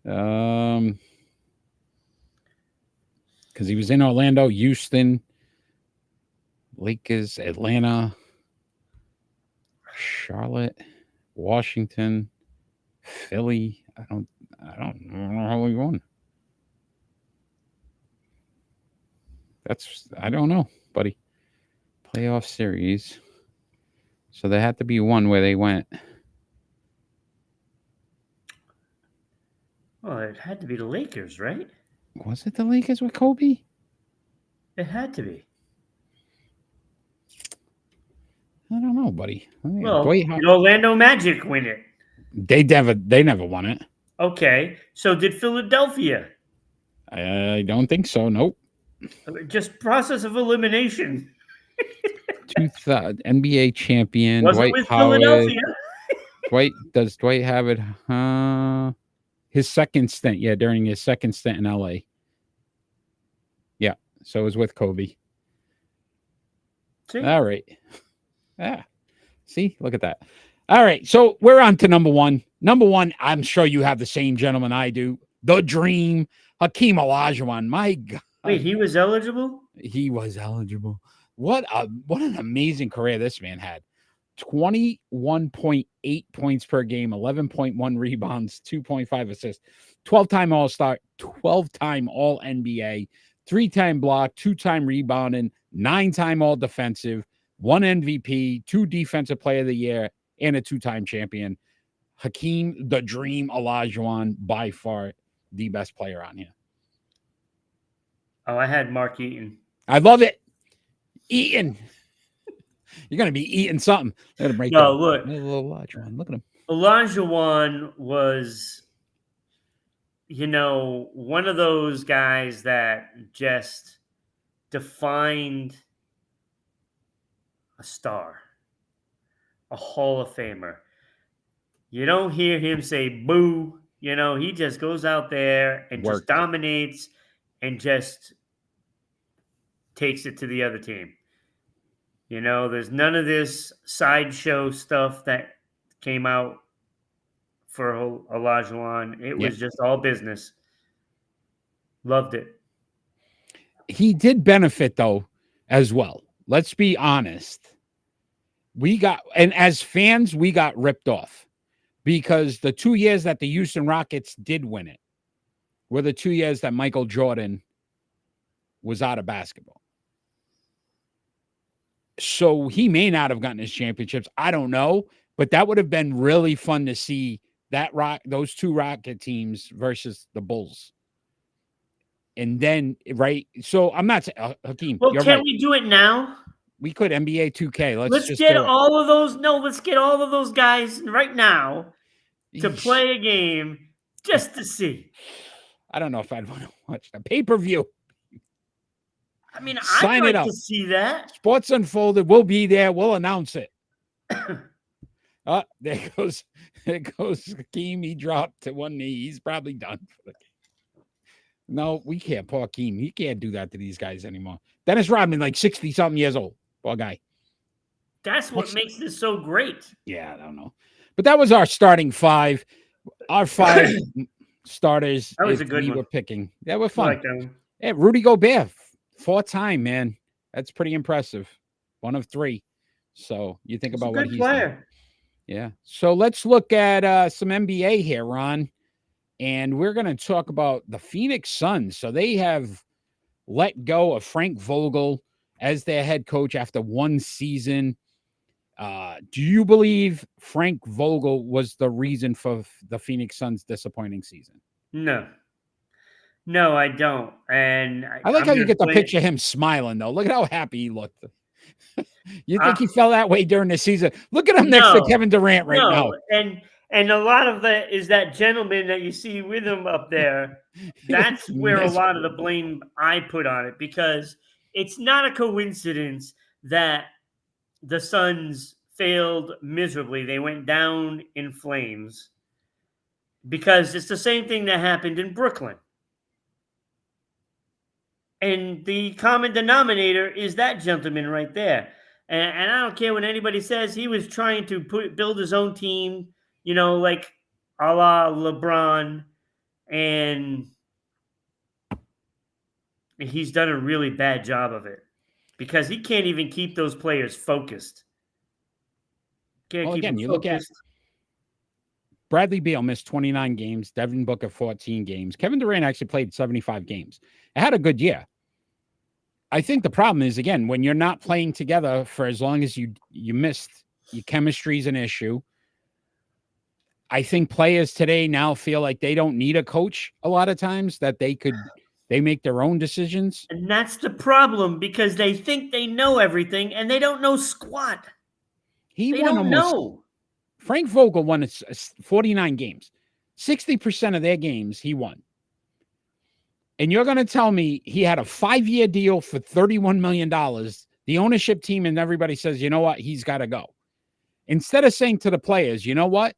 [SPEAKER 2] Because he was in Orlando, Houston, Lakers, Atlanta, Charlotte, Washington, Philly. I don't know how he won. I don't know, buddy. Playoff series. So there had to be one where they went.
[SPEAKER 3] Well, it had to be the Lakers, right?
[SPEAKER 2] Was it the Lakers with Kobe?
[SPEAKER 3] It had to be.
[SPEAKER 2] I don't know, buddy.
[SPEAKER 3] Well, did Orlando Magic win it?
[SPEAKER 2] They never won it.
[SPEAKER 3] Okay, so did Philadelphia?
[SPEAKER 2] I don't think so. Nope.
[SPEAKER 3] Just process of elimination.
[SPEAKER 2] NBA champion.
[SPEAKER 3] Was
[SPEAKER 2] Dwight
[SPEAKER 3] it with
[SPEAKER 2] Howard.
[SPEAKER 3] Philadelphia?
[SPEAKER 2] Does Dwight have it? His second stint. Yeah, during his second stint in LA. Yeah, so it was with Kobe.
[SPEAKER 3] See?
[SPEAKER 2] All right. Yeah. See, look at that. All right, so we're on to number one. Number one, I'm sure you have the same gentleman I do. The Dream, Hakeem Olajuwon. My God.
[SPEAKER 3] Wait, he was eligible?
[SPEAKER 2] He was eligible. What an amazing career this man had. 21.8 points per game, 11.1 rebounds, 2.5 assists, 12-time All-Star, 12-time All-NBA, 3-time block, 2-time rebounding, 9-time All-Defensive, 1 MVP, 2 Defensive Player of the Year, and a 2-time champion. Hakeem the Dream Olajuwon, by far the best player on here.
[SPEAKER 3] Oh, I had Mark Eaton.
[SPEAKER 2] I love it. Eaton. You're going to be eating something. Look at him.
[SPEAKER 3] Look.
[SPEAKER 2] Olajuwon. Look at him.
[SPEAKER 3] Olajuwon was, one of those guys that just defined a star, a Hall of Famer. You don't hear him say boo. He just goes out there and just dominates and just takes it to the other team. There's none of this sideshow stuff that came out for Olajuwon. It was just all business. Loved it.
[SPEAKER 2] He did benefit, though, as well. Let's be honest. And as fans, we got ripped off because the 2 years that the Houston Rockets did win it were the 2 years that Michael Jordan was out of basketball. So he may not have gotten his championships. I don't know, but that would have been really fun to see those 2 Rocket teams versus the Bulls. And then, right? So I'm not saying, Hakeem.
[SPEAKER 3] Well, can't we do it now?
[SPEAKER 2] We could NBA 2K.
[SPEAKER 3] Let's get all of those. No, let's get all of those guys right now to play a game just to see.
[SPEAKER 2] I don't know if I'd want to watch the pay-per-view.
[SPEAKER 3] I mean, I'd like to see that.
[SPEAKER 2] Sports Unfolded. We'll be there. We'll announce it. There goes Hakeem. He dropped to one knee. He's probably done for the game. No, we can't. Poor Hakeem. He can't do that to these guys anymore. Dennis Rodman, like 60-something years old. Poor guy.
[SPEAKER 3] That's what makes this so great.
[SPEAKER 2] Yeah, I don't know. But that was our starting 5. Our 5 starters.
[SPEAKER 3] That was a good one.
[SPEAKER 2] Were picking. That was fun.
[SPEAKER 3] Like that.
[SPEAKER 2] Yeah, Rudy Gobert. 4-time, man. That's pretty impressive. 1 of 3. So you think about what he's
[SPEAKER 3] player.
[SPEAKER 2] done. Yeah. So let's look at some NBA here, Ron. And we're going to talk about the Phoenix Suns. So they have let go of Frank Vogel as their head coach after one season. Do you believe Frank Vogel was the reason for the Phoenix Suns' disappointing season?
[SPEAKER 3] No. No, I don't. And
[SPEAKER 2] I like
[SPEAKER 3] I'm
[SPEAKER 2] how you
[SPEAKER 3] gonna
[SPEAKER 2] get the
[SPEAKER 3] put
[SPEAKER 2] picture
[SPEAKER 3] it,
[SPEAKER 2] of him smiling, though. Look at how happy he looked. You think he felt that way during the season? Look at him next to
[SPEAKER 3] no,
[SPEAKER 2] Kevin Durant right now.
[SPEAKER 3] no, and a lot of that is that gentleman that you see with him up there.
[SPEAKER 2] He looks
[SPEAKER 3] That's where a lot of the
[SPEAKER 2] miserable.
[SPEAKER 3] blame I put on it, because it's not a coincidence that the Suns failed miserably. They went down in flames because it's the same thing that happened in Brooklyn. And the common denominator is that gentleman right there. And I don't care what anybody says. He was trying to build his own team, like a la LeBron. And he's done a really bad job of it because he can't even keep those players focused. Can't
[SPEAKER 2] Well,
[SPEAKER 3] keep
[SPEAKER 2] again,
[SPEAKER 3] them
[SPEAKER 2] you look at
[SPEAKER 3] focused.
[SPEAKER 2] Bradley Beal missed 29 games, Devin Booker 14 games. Kevin Durant actually played 75 games. It had a good year. I think the problem is, again, when you're not playing together for as long as you missed, your chemistry is an issue. I think players today now feel like they don't need a coach a lot of times, that they make their own decisions.
[SPEAKER 3] And that's the problem, because they think they know everything and they don't know squat.
[SPEAKER 2] He
[SPEAKER 3] They
[SPEAKER 2] won
[SPEAKER 3] don't
[SPEAKER 2] almost
[SPEAKER 3] know.
[SPEAKER 2] Frank Vogel won 49 games. 60% of their games he won. And you're going to tell me he had a 5-year deal for $31 million. The ownership team and everybody says, you know what? He's got to go. Instead of saying to the players, you know what?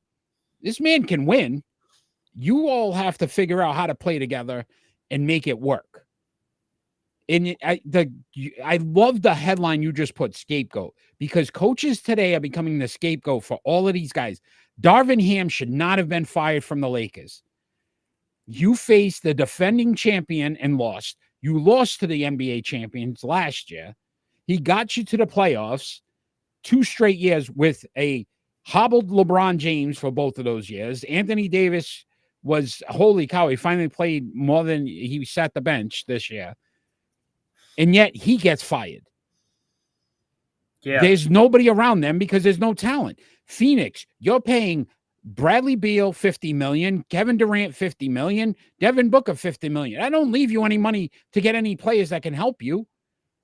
[SPEAKER 2] This man can win. You all have to figure out how to play together and make it work. And I love the headline you just put, scapegoat, because coaches today are becoming the scapegoat for all of these guys. Darvin Ham should not have been fired from the Lakers. You faced the defending champion and lost. You lost to the NBA champions last year. He got you to the playoffs 2 straight years with a hobbled LeBron James for both of those years. Anthony Davis was, holy cow, he finally played more than he sat the bench this year. And yet he gets fired.
[SPEAKER 3] Yeah.
[SPEAKER 2] There's nobody around them because there's no talent. Phoenix, you're paying Bradley Beal $50 million, Kevin Durant $50 million, Devin Booker $50 million. I don't leave you any money to get any players that can help you.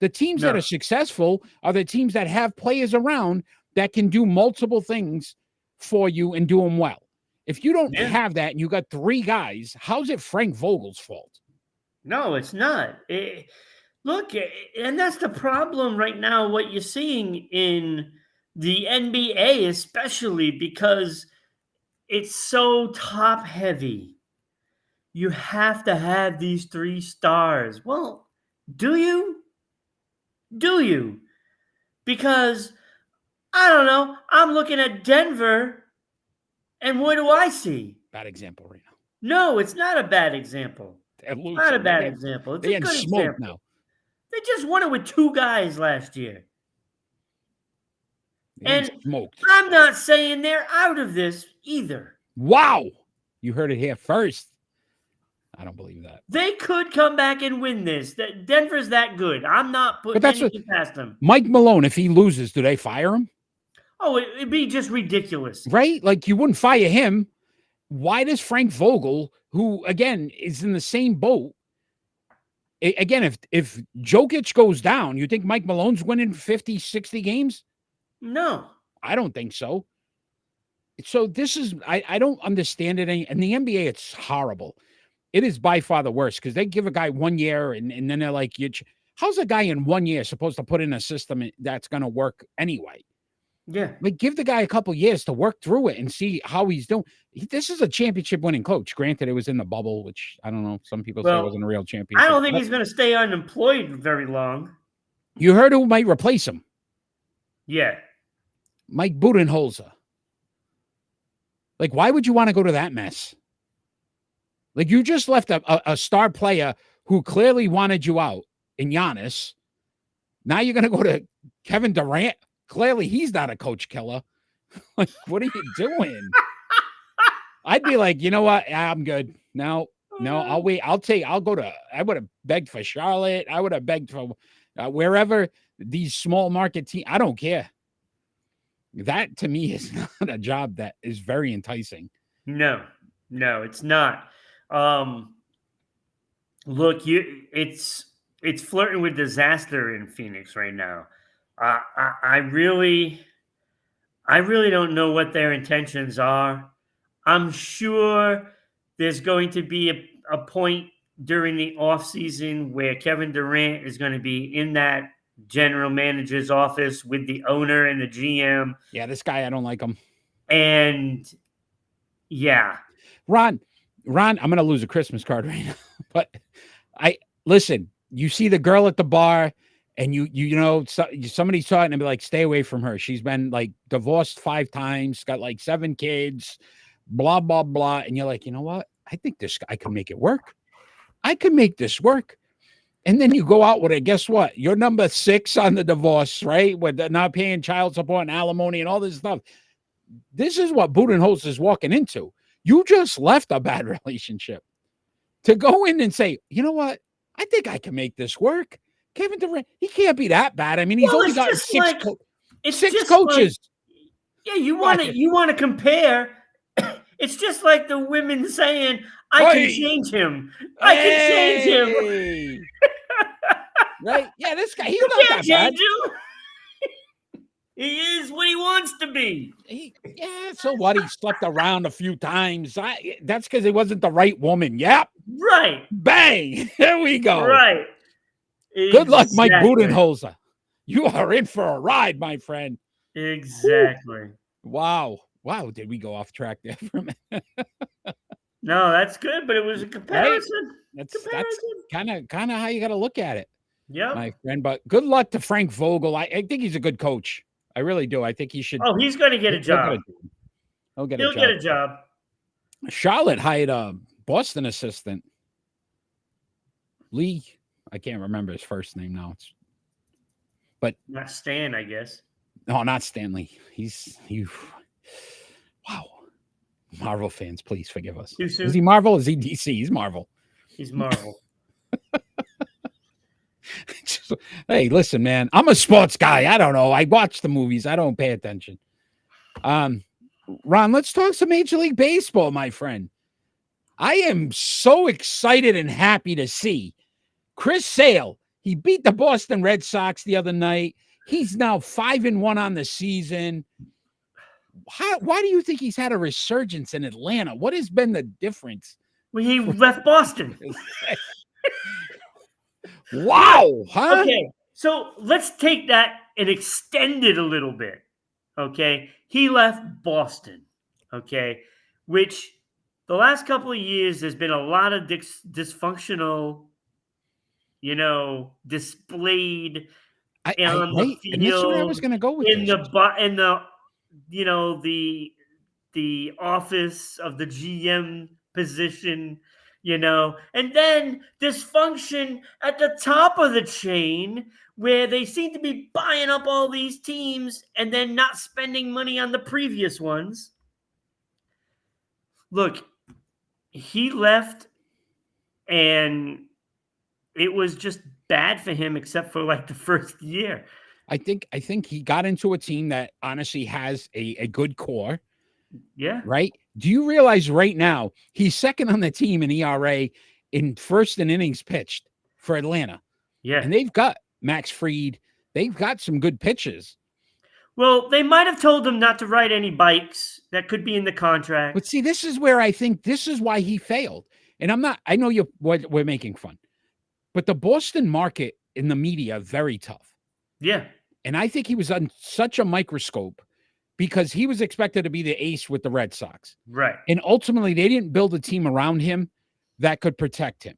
[SPEAKER 2] The teams that are successful are the teams that have players around that can do multiple things for you and do them well. If you don't have that and you got 3 guys, how's it Frank Vogel's fault?
[SPEAKER 3] No, it's not. Look, and that's the problem right now, what you're seeing in the NBA, especially because it's so top heavy. You have to have these 3 stars. Well, do you? Do you? Because, I don't know, I'm looking at Denver, and what do I see?
[SPEAKER 2] Bad example right now.
[SPEAKER 3] No, it's not a bad example. Not a bad example. It's a good example.
[SPEAKER 2] Now.
[SPEAKER 3] They just won it with 2 guys last year. And
[SPEAKER 2] smoked.
[SPEAKER 3] I'm not saying they're out of this either.
[SPEAKER 2] Wow. You heard it here first. I don't believe that.
[SPEAKER 3] They could come back and win this. Denver's that good. I'm not putting anything past them.
[SPEAKER 2] Mike Malone, if he loses, do they fire him?
[SPEAKER 3] Oh, it'd be just ridiculous.
[SPEAKER 2] Right? Like, you wouldn't fire him. Why does Frank Vogel, who, again, is in the same boat, again, if Jokic goes down, you think Mike Malone's winning 50, 60 games?
[SPEAKER 3] No.
[SPEAKER 2] I don't think so. So this is, I don't understand it. In the NBA, it's horrible. It is by far the worst because they give a guy 1 year and then they're like, how's a guy in 1 year supposed to put in a system that's going to work anyway?
[SPEAKER 3] Yeah.
[SPEAKER 2] Like, give the guy a couple years to work through it and see how he's doing. This is a championship winning coach. Granted, it was in the bubble, which I don't know. Some people say it wasn't a real championship.
[SPEAKER 3] I don't think he's going to stay unemployed very long.
[SPEAKER 2] You heard who might replace him?
[SPEAKER 3] Yeah.
[SPEAKER 2] Mike Budenholzer. Like, why would you want to go to that mess? Like, you just left a star player who clearly wanted you out in Giannis. Now you're going to go to Kevin Durant. Clearly, he's not a coach killer. Like, what are you doing? I'd be like, you know what? I'm good. No, I'll wait. I'll go to, I would have begged for Charlotte. I would have begged for wherever these small market teams. I don't care. That to me is not a job that is very enticing.
[SPEAKER 3] No, it's not. Look, it's flirting with disaster in Phoenix right now. I really don't know what their intentions are. I'm sure there's going to be a point during the offseason where Kevin Durant is going to be in that general manager's office with the owner and the GM.
[SPEAKER 2] Yeah, this guy, I don't like him.
[SPEAKER 3] And yeah.
[SPEAKER 2] Ron, I'm going to lose a Christmas card right now. But listen, you see the girl at the bar and you know, somebody saw it and be like, stay away from her. She's been like divorced 5 times, got like 7 kids, blah, blah, blah. And you're like, you know what? I think I can make it work. I can make this work. And then you go out with it. Guess what? You're number 6 on the divorce, right? With not paying child support and alimony and all this stuff. This is what Budenholzer is walking into. You just left a bad relationship to go in and say, you know what? I think I can make this work. Kevin Durant, he can't be that bad. I mean, he's only got 6 coaches.
[SPEAKER 3] Yeah, you want to compare. It's just like the women saying, I can change him. I can change him.
[SPEAKER 2] Right? Yeah, this guy, he's not that bad.
[SPEAKER 3] He is what he wants to be.
[SPEAKER 2] So what? He slept around a few times. That's because he wasn't the right woman. Yep.
[SPEAKER 3] Right.
[SPEAKER 2] Bang. There we go.
[SPEAKER 3] Right.
[SPEAKER 2] Good luck, Mike Budenholzer. You are in for a ride, my friend.
[SPEAKER 3] Exactly.
[SPEAKER 2] Wow. Did we go off track there for a minute?
[SPEAKER 3] No, that's good, but it was a comparison.
[SPEAKER 2] Right? That's kind of how you got to look at it.
[SPEAKER 3] Yeah,
[SPEAKER 2] my friend. But good luck to Frank Vogel. I think he's a good coach. I really do. I think he should.
[SPEAKER 3] Oh, he's going to get a job.
[SPEAKER 2] He'll get
[SPEAKER 3] a job.
[SPEAKER 2] Charlotte hired a Boston assistant. Lee. I can't remember his first name now. But
[SPEAKER 3] not Stan, I guess.
[SPEAKER 2] No, not Stanley. Wow. Marvel fans, please forgive us.
[SPEAKER 3] Too soon?
[SPEAKER 2] Is he Marvel? Is he DC? He's Marvel.
[SPEAKER 3] He's Marvel.
[SPEAKER 2] Hey, listen, man. I'm a sports guy. I don't know. I watch the movies. I don't pay attention. Ron, let's talk some Major League Baseball, my friend. I am so excited and happy to see Chris Sale. He beat the Boston Red Sox the other night. He's now 5-1 on the season. Why do you think he's had a resurgence in Atlanta? What has been the difference?
[SPEAKER 3] Well, he left Boston.
[SPEAKER 2] Wow. Huh?
[SPEAKER 3] Okay, so let's take that and extend it a little bit. Okay, he left Boston. Okay, which the last couple of years there's been a lot of dysfunctional, displayed on the field.
[SPEAKER 2] And that's where I was going to go with
[SPEAKER 3] the office of the GM position, and then dysfunction at the top of the chain where they seem to be buying up all these teams and then not spending money on the previous ones. Look, he left and it was just bad for him except for like the first year.
[SPEAKER 2] I think he got into a team that honestly has a good core.
[SPEAKER 3] Yeah.
[SPEAKER 2] Right. Do you realize right now he's second on the team in ERA in first in innings pitched for Atlanta?
[SPEAKER 3] Yeah.
[SPEAKER 2] And they've got Max Fried. They've got some good pitches.
[SPEAKER 3] Well, they might have told him not to ride any bikes. That could be in the contract.
[SPEAKER 2] But see, this is where I think this is why he failed. And I know we're making fun, but the Boston market in the media, very tough.
[SPEAKER 3] Yeah.
[SPEAKER 2] And I think he was on such a microscope because he was expected to be the ace with the Red Sox.
[SPEAKER 3] Right.
[SPEAKER 2] And ultimately, they didn't build a team around him that could protect him.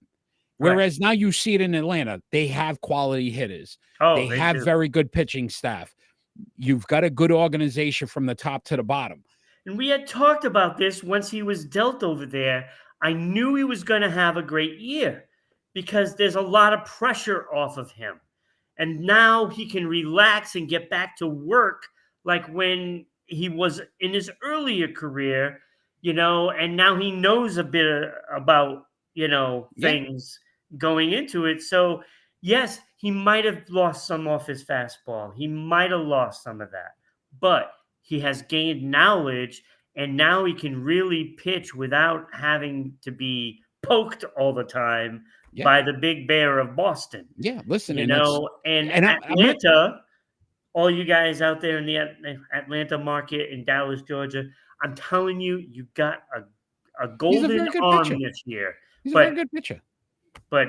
[SPEAKER 2] Whereas now you see it in Atlanta. They have quality hitters.
[SPEAKER 3] Oh,
[SPEAKER 2] they have very good pitching staff. You've got a good organization from the top to the bottom.
[SPEAKER 3] And we had talked about this once he was dealt over there. I knew he was going to have a great year because there's a lot of pressure off of him. And now he can relax and get back to work like when he was in his earlier career, and now he knows a bit about, things going into it. So, yes, he might have lost some off his fastball. He might have lost some of that, but he has gained knowledge, and now he can really pitch without having to be poked all the time by the big bear of Boston.
[SPEAKER 2] Yeah, listen,
[SPEAKER 3] and
[SPEAKER 2] I'm
[SPEAKER 3] Atlanta, all you guys out there in the Atlanta market in Dallas, Georgia, I'm telling you, you got a golden arm
[SPEAKER 2] pitcher.
[SPEAKER 3] this year.
[SPEAKER 2] He's a very good pitcher.
[SPEAKER 3] But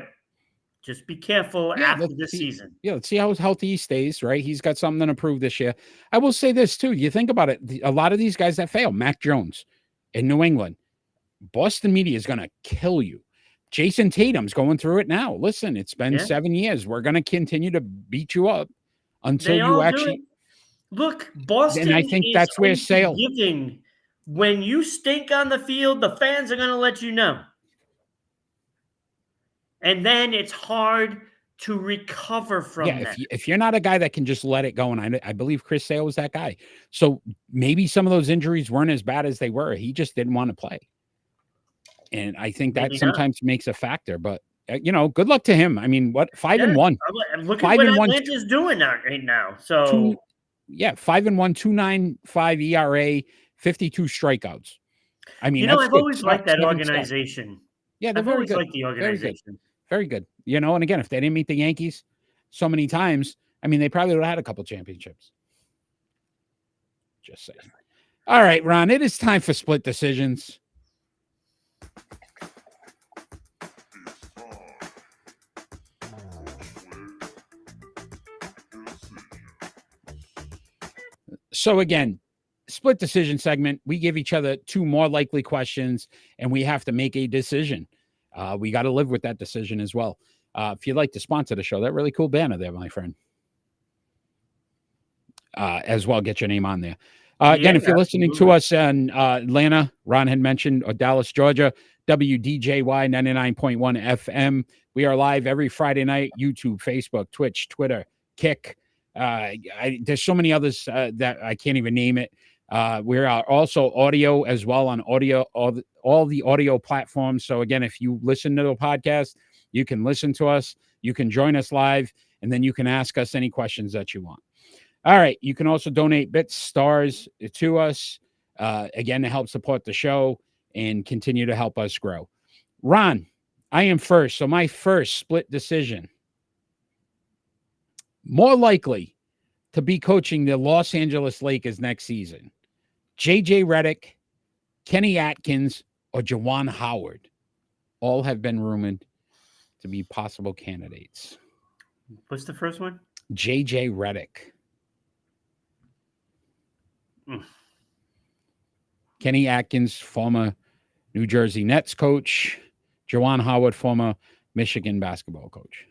[SPEAKER 3] just be careful after the season.
[SPEAKER 2] Yeah, let's see how healthy he stays, right? He's got something to prove this year. I will say this, too. You think about it, a lot of these guys that fail, Mac Jones in New England, Boston media is going to kill you. Jason Tatum's going through it now. Listen, it's been 7 years. We're going to continue to beat you up until you actually
[SPEAKER 3] look. Boston,
[SPEAKER 2] and I think that's where Sale.
[SPEAKER 3] When you stink on the field, the fans are going to let you know, and then it's hard to recover from that.
[SPEAKER 2] If you're not a guy that can just let it go, and I believe Chris Sale was that guy. So maybe some of those injuries weren't as bad as they were. He just didn't want to play, and I think that sometimes makes a factor. But good luck to him. I mean, 5-1.
[SPEAKER 3] Look at what Atlanta's doing right now. So
[SPEAKER 2] 5-1, 2.95 ERA, 52 strikeouts. I mean,
[SPEAKER 3] I've always liked that organization.
[SPEAKER 2] Yeah, they're very good.
[SPEAKER 3] Liked the organization.
[SPEAKER 2] Very good. And again, if they didn't meet the Yankees so many times, I mean, they probably would have had a couple championships. Just saying. All right, Ron, it is time for split decisions. So again, split decision segment. We give each other two more likely questions, and we have to make a decision. We got to live with that decision as well. If you'd like to sponsor the show, that really cool banner there, my friend. As well, get your name on there. Again, if you're listening to us in Atlanta, Ron had mentioned, or Dallas, Georgia, WDJY 99.1 FM. We are live every Friday night, YouTube, Facebook, Twitch, Twitter, Kick. There's so many others that I can't even name it. We are also audio as well on all the audio platforms. So again, if you listen to the podcast, you can listen to us, you can join us live, and then you can ask us any questions that you want. All right. You can also donate bits, stars to us, again, to help support the show and continue to help us grow. Ron, I am first. So my first split decision, more likely to be coaching the Los Angeles Lakers next season, J.J. Redick, Kenny Atkins, or Juwan Howard. All have been rumored to be possible candidates.
[SPEAKER 3] What's the first one?
[SPEAKER 2] J.J. Redick. Kenny Atkins, former New Jersey Nets coach. Juwan Howard, former Michigan basketball coach.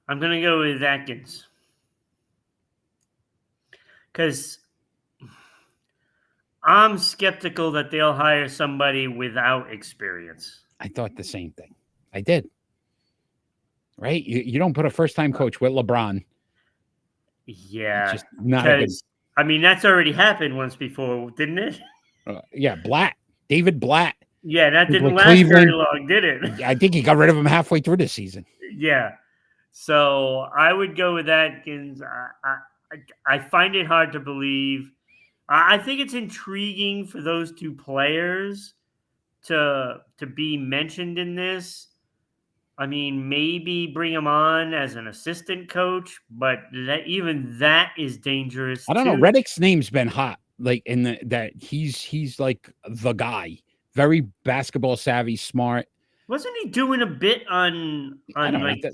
[SPEAKER 3] I'm going to go with Atkins. Because I'm skeptical that they'll hire somebody without experience.
[SPEAKER 2] I thought the same thing. I did. Right? You don't put a first-time coach with LeBron.
[SPEAKER 3] Yeah.
[SPEAKER 2] It's just not a good...
[SPEAKER 3] I mean, that's already happened once before, didn't it?
[SPEAKER 2] Yeah, Blatt. David Blatt.
[SPEAKER 3] Yeah, that didn't last very long, did it?
[SPEAKER 2] I think he got rid of him halfway through the season.
[SPEAKER 3] Yeah. So I would go with Atkins. I find it hard to believe. I think it's intriguing for those two players to be mentioned in this. I mean, maybe bring him on as an assistant coach, but even that is dangerous.
[SPEAKER 2] I don't know. Redick's name's been hot, like that he's like the guy. Very basketball savvy, smart.
[SPEAKER 3] Wasn't he doing a bit on like that?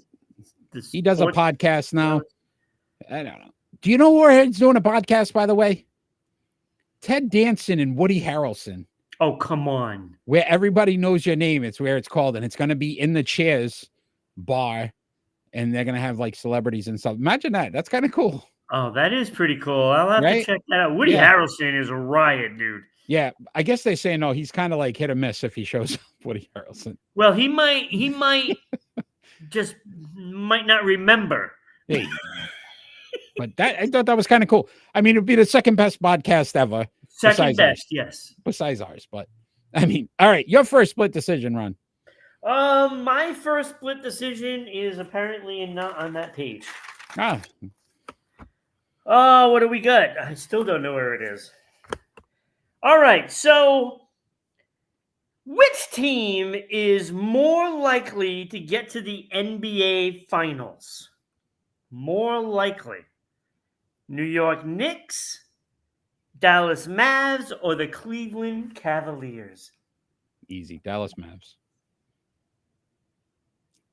[SPEAKER 2] He does a podcast now. I don't know. Do you know where he's doing a podcast, by the way? Ted Danson and Woody Harrelson.
[SPEAKER 3] Oh, come on.
[SPEAKER 2] Where everybody knows your name. It's where it's called. And it's going to be in the Cheers bar. And they're going to have like celebrities and stuff. Imagine that. That's kind of cool.
[SPEAKER 3] Oh, that is pretty cool. I'll have to check that out. Woody Harrelson is a riot, dude.
[SPEAKER 2] Yeah. I guess they say no. He's kind of like hit or miss if he shows up, Woody Harrelson.
[SPEAKER 3] Well, he might just might not remember.
[SPEAKER 2] Hey. But I thought that was kind of cool. I mean, it'd be the second best podcast ever.
[SPEAKER 3] Second
[SPEAKER 2] besides
[SPEAKER 3] best,
[SPEAKER 2] ours,
[SPEAKER 3] yes.
[SPEAKER 2] Besides ours. But I mean, all right, your first split decision, Ron.
[SPEAKER 3] My first split decision is apparently not on that page.
[SPEAKER 2] Ah,
[SPEAKER 3] What do we got? I still don't know where it is. All right, so which team is more likely to get to the NBA Finals? More likely. New York Knicks, Dallas Mavs, or the Cleveland Cavaliers?
[SPEAKER 2] easy. Dallas Mavs.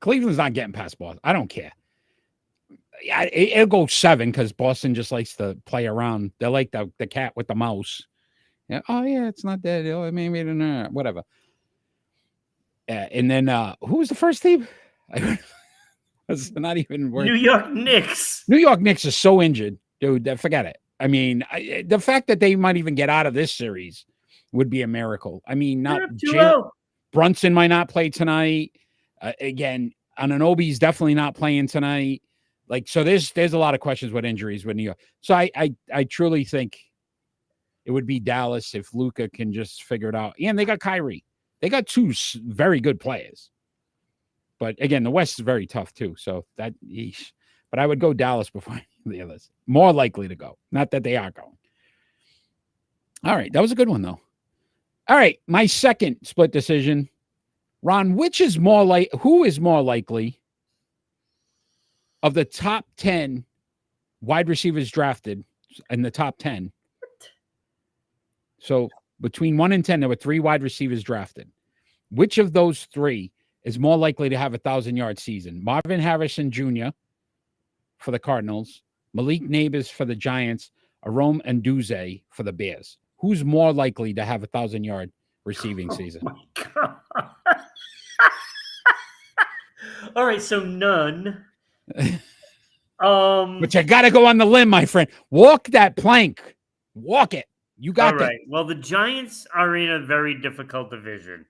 [SPEAKER 2] Cleveland's not getting past Boston. I don't care. It'll go 7 because Boston just likes to play around. They're like the cat with the mouse. Yeah. Oh, yeah, it's not dead. Oh, maybe whatever. And then who was the first team? It's not even worth.
[SPEAKER 3] New York Knicks.
[SPEAKER 2] New York Knicks is so injured, dude. Forget it. I mean, the fact that they might even get out of this series would be a miracle. I mean, not Brunson might not play tonight. Again, Anunoby's definitely not playing tonight. Like, so there's a lot of questions with injuries with New York. So I truly think it would be Dallas if Luka can just figure it out. And they got Kyrie. They got 2 very good players. But again, the West is very tough too. So that, but I would go Dallas before the others. More likely to go. Not that they are going. All right, that was a good one though. All right, my second split decision. Ron, who is more likely of the top 10 wide receivers drafted in the top 10? So between 1 and 10, there were 3 wide receivers drafted. Which of those 3 is more likely to have a 1,000-yard season? Marvin Harrison Jr. for the Cardinals, Malik Nabers for the Giants, Arome Nduze for the Bears. Who's more likely to have a 1,000-yard receiving season?
[SPEAKER 3] Oh my God. All right, so none.
[SPEAKER 2] But you got to go on the limb, my friend. Walk that plank. Walk it. You got that.
[SPEAKER 3] All right. Well, the Giants are in a very difficult division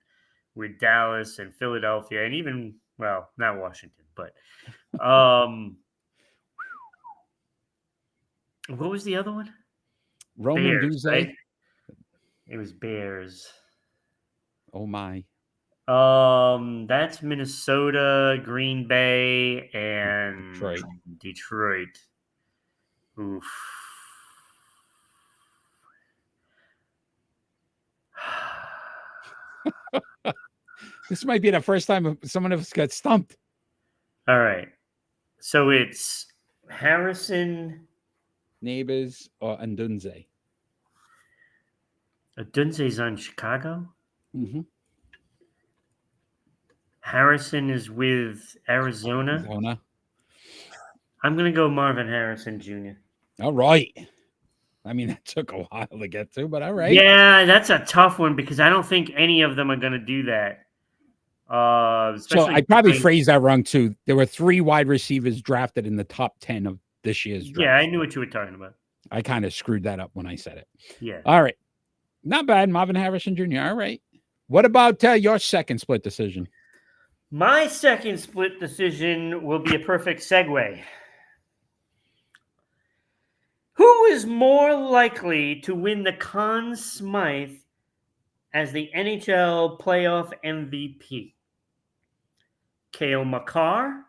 [SPEAKER 3] with Dallas and Philadelphia and even, well, not Washington, but what was the other one?
[SPEAKER 2] Roman Duze.
[SPEAKER 3] Right? It was Bears.
[SPEAKER 2] Oh my.
[SPEAKER 3] That's Minnesota, Green Bay, and Detroit. Oof.
[SPEAKER 2] This might be the first time someone of us got stumped.
[SPEAKER 3] All right. So it's Harrison,
[SPEAKER 2] Nabers, or Ndunze.
[SPEAKER 3] Dunze's on Chicago.
[SPEAKER 2] Mm-hmm.
[SPEAKER 3] Harrison is with Arizona. I'm going to go Marvin Harrison Jr.
[SPEAKER 2] All right. I mean, that took a while to get to, but all right.
[SPEAKER 3] Yeah, that's a tough one because I don't think any of them are going to do that.
[SPEAKER 2] So I probably phrased that wrong too. There were 3 wide receivers drafted in the top 10 of this year's draft.
[SPEAKER 3] Yeah, I knew what you were talking about.
[SPEAKER 2] I kind of screwed that up when I said it.
[SPEAKER 3] Yeah.
[SPEAKER 2] All right. Not bad. Marvin Harrison Jr. All right. What about your second split decision?
[SPEAKER 3] My second split decision will be a perfect segue. Who is more likely to win the Conn Smythe as the NHL playoff MVP? Cale Makar,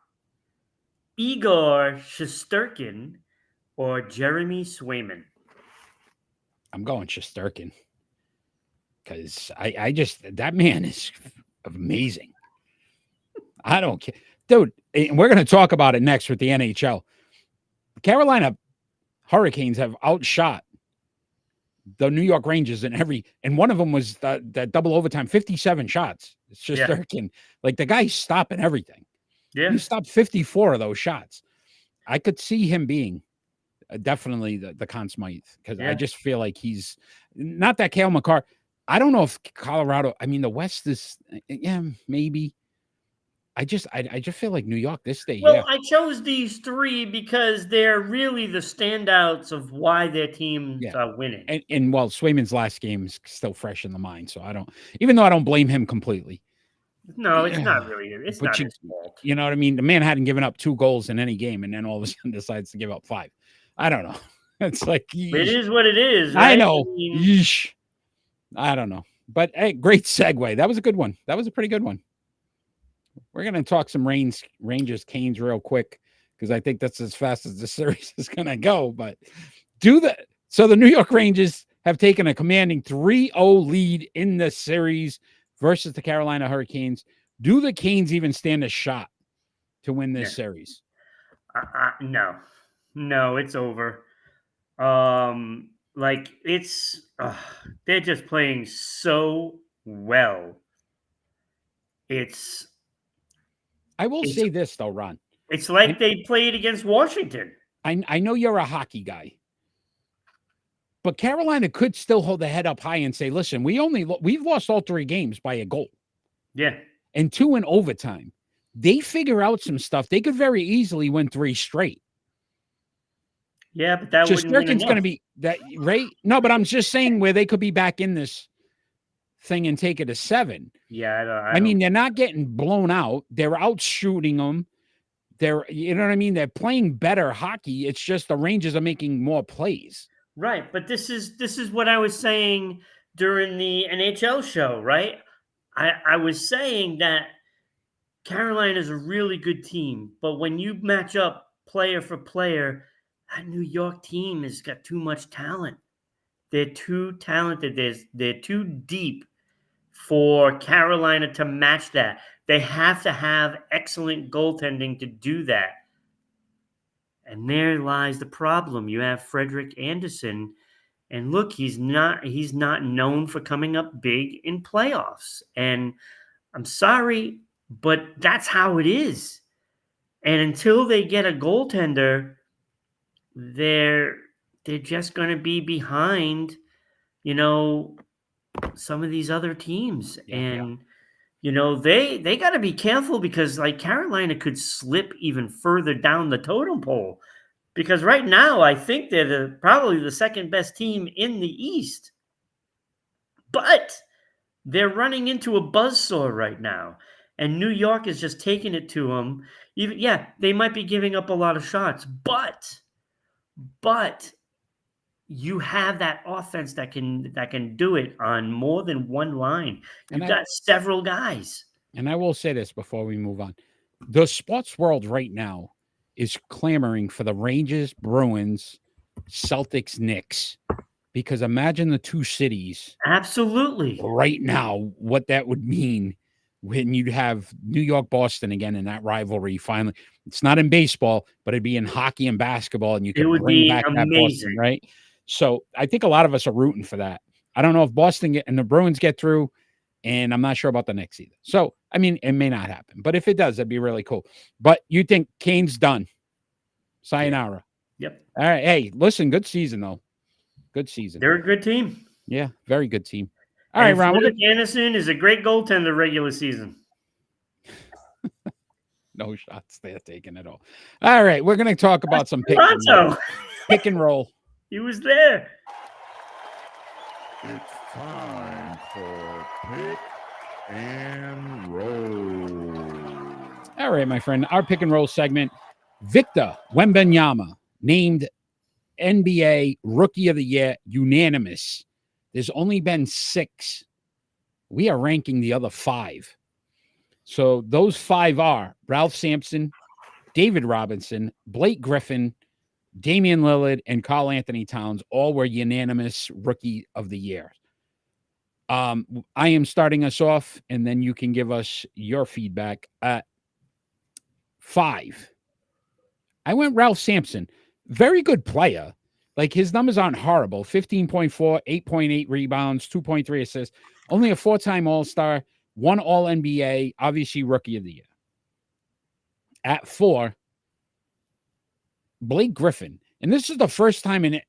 [SPEAKER 3] Igor Shesterkin, or Jeremy Swayman?
[SPEAKER 2] I'm going Shesterkin because I just, that man is amazing. I don't care. Dude, and we're going to talk about it next with the NHL. Carolina Hurricanes have outshot the New York Rangers and one of them was the double overtime, 57 shots. It's just like the guy's stopping everything.
[SPEAKER 3] Yeah.
[SPEAKER 2] He stopped 54 of those shots. I could see him being definitely the Conn Smythe because I just feel like he's not that Cale Makar. I don't know if Colorado, I mean, the West is, maybe. I just feel like New York this day.
[SPEAKER 3] Well, I chose these 3 because they're really the standouts of why their teams are winning.
[SPEAKER 2] And well, Swayman's last game is still fresh in the mind, so even though I don't blame him completely.
[SPEAKER 3] No, it's not really. It's not his fault.
[SPEAKER 2] You know what I mean? The man hadn't given up 2 goals in any game, and then all of a sudden decides to give up 5. I don't know. It's like,
[SPEAKER 3] It is what it is,
[SPEAKER 2] I
[SPEAKER 3] right?
[SPEAKER 2] know.
[SPEAKER 3] mean,
[SPEAKER 2] Yeesh. I don't know. But hey, great segue. That was a good one. That was a pretty good one. We're going to talk some Rangers Canes real quick because I think that's as fast as the series is going to go. But so the New York Rangers have taken a commanding 3-0 lead in the series versus the Carolina Hurricanes. Do the Canes even stand a shot to win this series?
[SPEAKER 3] no, it's over. Like they're just playing so well.
[SPEAKER 2] I will
[SPEAKER 3] It's
[SPEAKER 2] say this though, Ron.
[SPEAKER 3] it's like they played against Washington.
[SPEAKER 2] I know you're a hockey guy, but Carolina could still hold the head up high and say, "Listen, we've lost all 3 games by a goal,
[SPEAKER 3] Yeah,
[SPEAKER 2] and 2 in overtime." They figure out some stuff. They could very easily win 3 straight.
[SPEAKER 3] yeah, but that wouldn't win
[SPEAKER 2] Shesterkin's going to
[SPEAKER 3] enough.
[SPEAKER 2] be that right? No, but I'm just saying where they could be back in this thing and take it to 7.
[SPEAKER 3] Yeah,
[SPEAKER 2] I mean, they're not getting blown out. They're out shooting them. You know what I mean? They're playing better hockey. It's just the Rangers are making more plays.
[SPEAKER 3] right. But this is what I was saying during the NHL show, right? I was saying that Carolina is a really good team, but when you match up player for player, that New York team has got too much talent. They're too talented. They're too deep for Carolina to match that. They have to have excellent goaltending to do that. And there lies the problem. You have Frederick Anderson, and look, he's not known for coming up big in playoffs. And I'm sorry, but that's how it is. And until they get a goaltender, they're just going to be behind, some of these other teams. And they got to be careful because like Carolina could slip even further down the totem pole, because right now I think they're probably the second best team in the East. But they're running into a buzzsaw right now, and New York is just taking it to them. Even they might be giving up a lot of shots, but you have that offense that can do it on more than one line. You've got several guys.
[SPEAKER 2] And I will say this before we move on. The sports world right now is clamoring for the Rangers, Bruins, Celtics, Knicks, because imagine the 2 cities
[SPEAKER 3] Absolutely
[SPEAKER 2] right now, what that would mean when you'd have New York, Boston again in that rivalry. Finally, it's not in baseball, but it'd be in hockey and basketball, and you could bring back
[SPEAKER 3] amazing.
[SPEAKER 2] that Boston, right? So I think a lot of us are rooting for that. I don't know if Boston and the Bruins get through, and I'm not sure about the Knicks either. So, I mean, it may not happen, but if it does, that'd be really cool. But you think Kane's done? Sayonara.
[SPEAKER 3] Yep.
[SPEAKER 2] All right. Hey, listen, good season, though. Good season.
[SPEAKER 3] They're a good team.
[SPEAKER 2] Yeah, very good team. All right, Ron.
[SPEAKER 3] Anderson is a great goaltender regular season.
[SPEAKER 2] No shots there taken at all. All right, we're going to talk about some pick and roll.
[SPEAKER 3] He was there.
[SPEAKER 1] It's time for pick and roll.
[SPEAKER 2] All right, my friend. Our pick and roll segment. Victor Wembanyama named NBA Rookie of the Year, unanimous. There's only been 6. We are ranking the other 5. So those 5 are Ralph Sampson, David Robinson, Blake Griffin, Damian Lillard, and Karl Anthony Towns. All were unanimous Rookie of the Year. I am starting us off, and then you can give us your feedback. At 5, I went Ralph Sampson. Very good player. Like, his numbers aren't horrible. 15.4, 8.8 rebounds, 2.3 assists. Only a 4-time All-Star, 1 All-NBA, obviously Rookie of the Year. At 4, Blake Griffin. And this is the first time in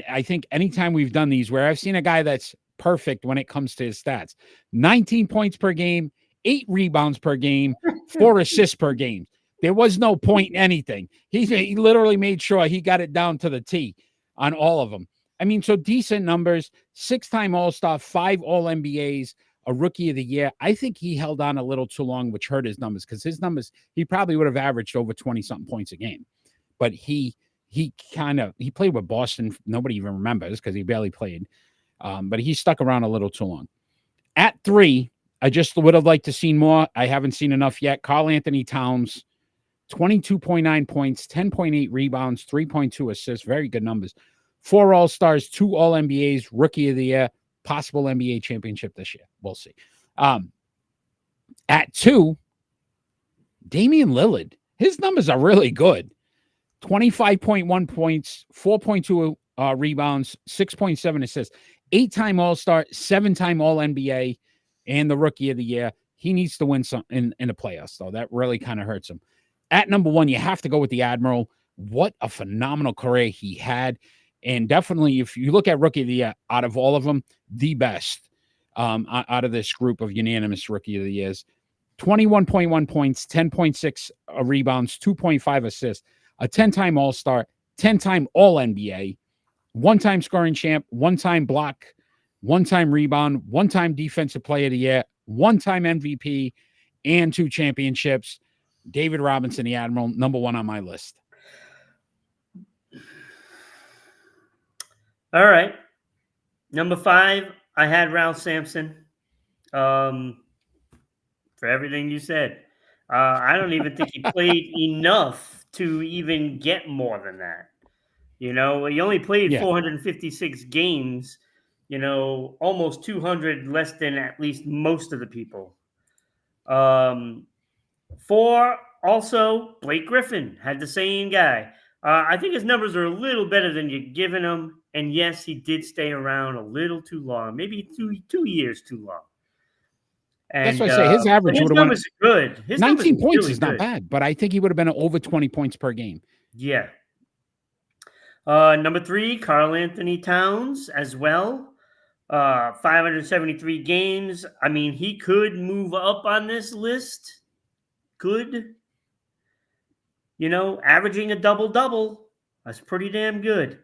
[SPEAKER 2] I think any time we've done these where I've seen a guy that's perfect when it comes to his stats. 19 points per game, 8 rebounds per game, 4 assists per game. There was no point in anything. He literally made sure he got it down to the T on all of them. I mean, so decent numbers, 6-time All-Star, 5 All-NBAs, a Rookie of the Year. I think he held on a little too long, which hurt his numbers, because his numbers, he probably would have averaged over 20-something points a game. But he he played with Boston. Nobody even remembers because he barely played. But he stuck around a little too long. At 3, I just would have liked to see more. I haven't seen enough yet. Karl Anthony Towns, 22.9 points, 10.8 rebounds, 3.2 assists. Very good numbers. 4 All-Stars, 2 All-NBAs, Rookie of the Year, possible NBA championship this year. We'll see. At 2, Damian Lillard. His numbers are really good. 25.1 points, 4.2 rebounds, 6.7 assists, 8-time All-Star, 7-time All-NBA, and the Rookie of the Year. He needs to win some in the playoffs, though. That really kind of hurts him. At number 1, you have to go with the Admiral. What a phenomenal career he had. And definitely, if you look at Rookie of the Year, out of all of them, the best out of this group of unanimous Rookie of the Years. 21.1 points, 10.6 rebounds, 2.5 assists, a 10-time All-Star, 10-time All-NBA, 1-time scoring champ, 1-time block, 1-time rebound, 1-time Defensive Player of the Year, 1-time MVP, and 2 championships. David Robinson, the Admiral, number 1 on my list.
[SPEAKER 3] All right. Number 5, I had Ralph Sampson. For everything you said. I don't even think he played enough to even get more than that. You know, he only played 456 games, you know, almost 200 less than at least most of the people. 4, also, Blake Griffin had the same guy. I think his numbers are a little better than you're giving him. And yes, he did stay around a little too long, maybe two years too long. And,
[SPEAKER 2] that's what I say. His average would have
[SPEAKER 3] numbers are good. His
[SPEAKER 2] 19 points
[SPEAKER 3] really
[SPEAKER 2] is not bad, but I think he would have been over 20 points per game.
[SPEAKER 3] Yeah. Number 3, Karl Anthony Towns as well. 573 games. I mean, he could move up on this list. Could. You know, averaging a double-double. That's pretty damn good.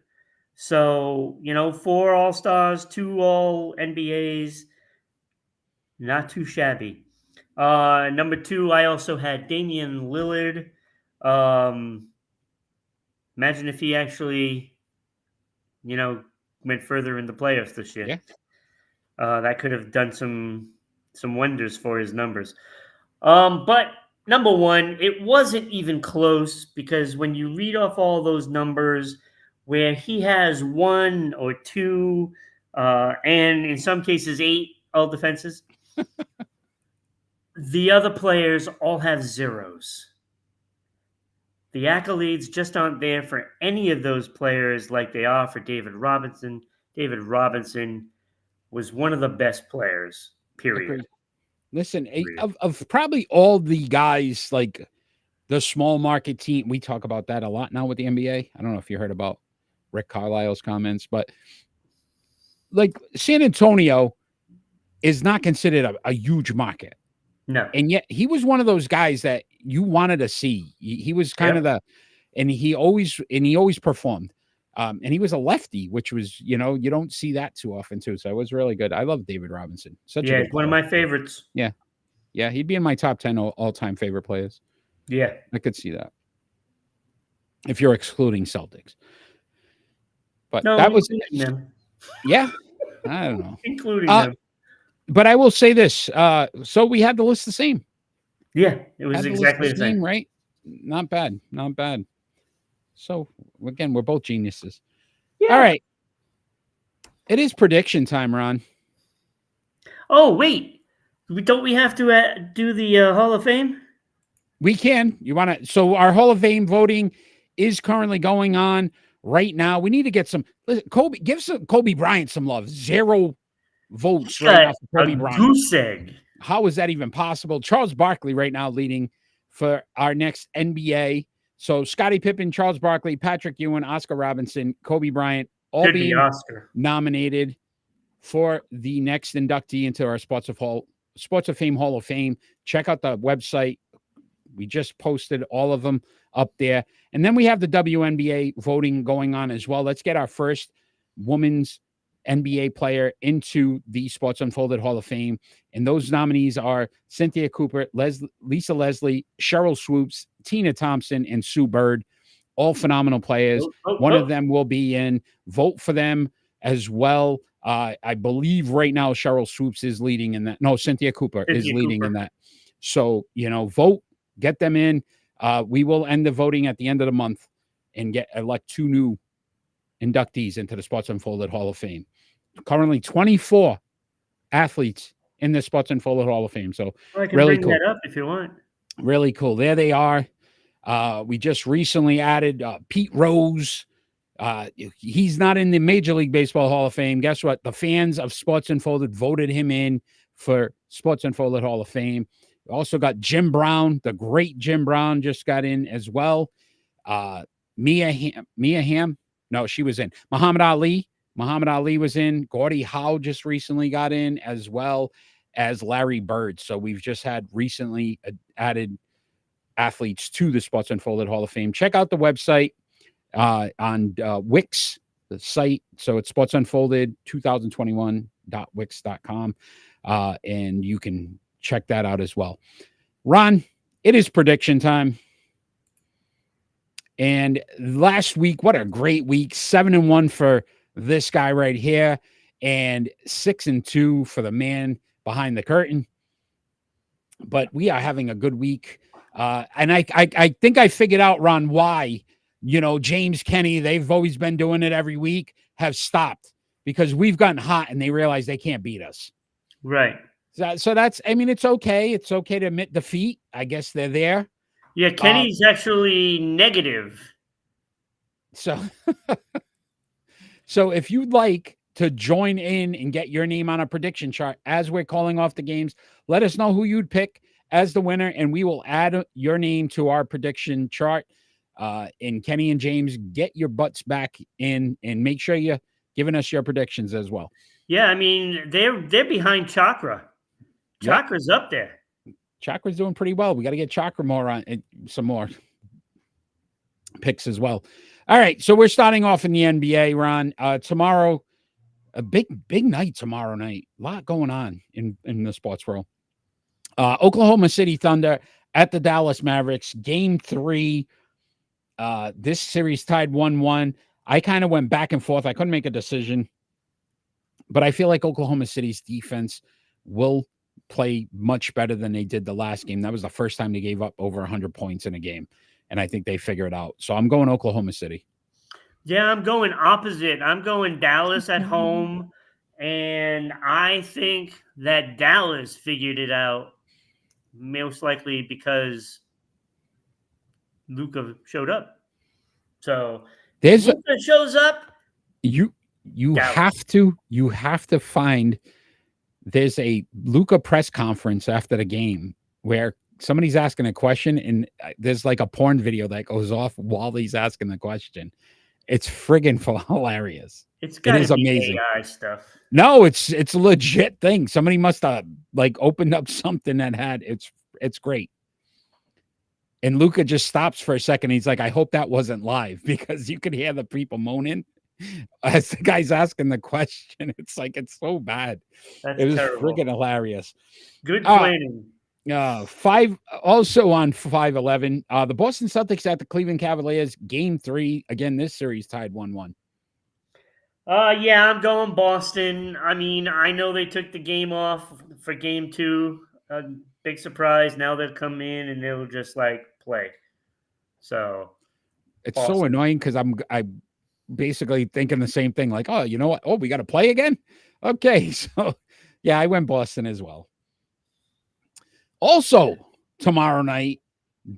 [SPEAKER 3] So, you know, 4 All-Stars, 2 All-NBAs. Not too shabby. Number 2, I also had Damian Lillard. Imagine if he actually, you know, went further in the playoffs this year.
[SPEAKER 2] Yeah.
[SPEAKER 3] That could have done some wonders for his numbers. But number 1, it wasn't even close because when you read off all those numbers where he has 1 or 2, and in some cases 8 all defenses, the other players all have zeros. The accolades just aren't there for any of those players like they are for David Robinson. David Robinson was one of the best players, period.
[SPEAKER 2] Agreed. Listen, of probably all the guys, like the small market team, we talk about that a lot now with the NBA. I don't know if you heard about Rick Carlisle's comments, but like San Antonio is not considered a huge market.
[SPEAKER 3] No.
[SPEAKER 2] And yet he was one of those guys that you wanted to see. He was kind of and he always performed. And he was a lefty, which was, you know, you don't see that too often too. So it was really good. I love David Robinson. Such a good
[SPEAKER 3] one of my favorites.
[SPEAKER 2] Yeah. Yeah. He'd be in my top 10 all-time favorite players.
[SPEAKER 3] Yeah.
[SPEAKER 2] I could see that. If you're excluding Celtics. But
[SPEAKER 3] no,
[SPEAKER 2] that was
[SPEAKER 3] them.
[SPEAKER 2] Yeah. I don't know.
[SPEAKER 3] Including them.
[SPEAKER 2] But I will say this. So we had the list the same.
[SPEAKER 3] Yeah, it was exactly the same,
[SPEAKER 2] right? Not bad. Not bad. So again, we're both geniuses. Yeah. All right. It is prediction time, Ron.
[SPEAKER 3] Oh, wait. Don't we have to do the Hall of Fame?
[SPEAKER 2] We can. You want to? So our Hall of Fame voting is currently going on right now. We need to get some. Listen, give Kobe Bryant some love. 0 votes right now for Kobe Bryant.
[SPEAKER 3] Goose egg.
[SPEAKER 2] How is that even possible? Charles Barkley right now leading for our next NBA. So Scottie Pippen, Charles Barkley, Patrick Ewing, Oscar Robinson, Kobe Bryant, all being nominated for the next inductee into our Sports of Fame Hall of Fame. Check out the website. We just posted all of them up there. And then we have the WNBA voting going on as well. Let's get our first women's NBA player into the Sports Unfolded Hall of Fame. And those nominees are Cynthia Cooper, Lisa Leslie, Cheryl Swoops, Tina Thompson, and Sue Bird. all phenomenal players. One of them will be in. Vote for them as well. I believe right now Cheryl Swoops is leading in that. No, Cynthia Cooper is leading in that. So, vote, get them in. We will end the voting at the end of the month and elect 2 new inductees into the Sports Unfolded Hall of Fame. Currently 24 athletes in the Sports Unfolded Hall of Fame. So
[SPEAKER 3] I can bring that up if you want.
[SPEAKER 2] Really cool. There they are. We just recently added Pete Rose. He's not in the Major League Baseball Hall of Fame. Guess what? The fans of Sports Unfolded voted him in for Sports Unfolded Hall of Fame. We also got Jim Brown. The great Jim Brown just got in as well. Mia Hamm. No, she was in. Muhammad Ali. Muhammad Ali was in. Gordie Howe just recently got in, as well as Larry Bird. So we've just had recently added athletes to the Sports Unfolded Hall of Fame. Check out the website on Wix, the site. So it's sportsunfolded2021.wix.com. And you can check that out as well. Ron, it is prediction time. And last week, what a great week. 7-1 for this guy right here, and 6-2 for the man behind the curtain. But we are having a good week. And I think I figured out, Ron, why, James Kenny, they've always been doing it every week, have stopped because we've gotten hot and they realize they can't beat us.
[SPEAKER 3] Right.
[SPEAKER 2] So that's, it's okay. It's okay to admit defeat. I guess they're there.
[SPEAKER 3] Yeah, Kenny's actually negative.
[SPEAKER 2] So if you'd like to join in and get your name on a prediction chart as we're calling off the games, let us know who you'd pick as the winner, and we will add your name to our prediction chart. And Kenny and James, get your butts back in and make sure you're giving us your predictions as well.
[SPEAKER 3] Yeah, they're behind Chakra. Chakra's up there.
[SPEAKER 2] Chakra's doing pretty well. We got to get Chakra more on some more picks as well. All right, so we're starting off in the NBA, Ron. Tomorrow, a big night tomorrow night. A lot going on in the sports world. Oklahoma City Thunder at the Dallas Mavericks, Game 3. This series tied 1-1. I kind of went back and forth. I couldn't make a decision, but I feel like Oklahoma City's defense will play much better than they did the last game. That was the first time they gave up over 100 points in a game, and I think they figure it out. So I'm going Oklahoma City.
[SPEAKER 3] Yeah, I'm going opposite. I'm going Dallas at home, and I think that Dallas figured it out, most likely because Luka showed up. So Luka shows up.
[SPEAKER 2] You have to find. There's a Luka press conference after the game where somebody's asking a question, and there's like a porn video that goes off while he's asking the question. It's friggin' hilarious.
[SPEAKER 3] It
[SPEAKER 2] is amazing.
[SPEAKER 3] AI stuff.
[SPEAKER 2] No, it's a legit thing. Somebody must have opened up something that had it's great. And Luka just stops for a second. He's like, I hope that wasn't live, because you could hear the people moaning as the guy's asking the question. It's so bad.
[SPEAKER 3] That's
[SPEAKER 2] it was
[SPEAKER 3] terrible.
[SPEAKER 2] Friggin' hilarious.
[SPEAKER 3] Good planning.
[SPEAKER 2] 5 also on 5-11. The Boston Celtics at the Cleveland Cavaliers, Game 3. Again, this series tied 1-1.
[SPEAKER 3] Yeah, I'm going Boston. I know they took the game off for Game 2. Big surprise. Now they'll come in and they'll just play. So
[SPEAKER 2] it's Boston. So annoying because I'm basically thinking the same thing. Like, oh, you know what? Oh, we got to play again. Okay, so yeah, I went Boston as well. Also, tomorrow night,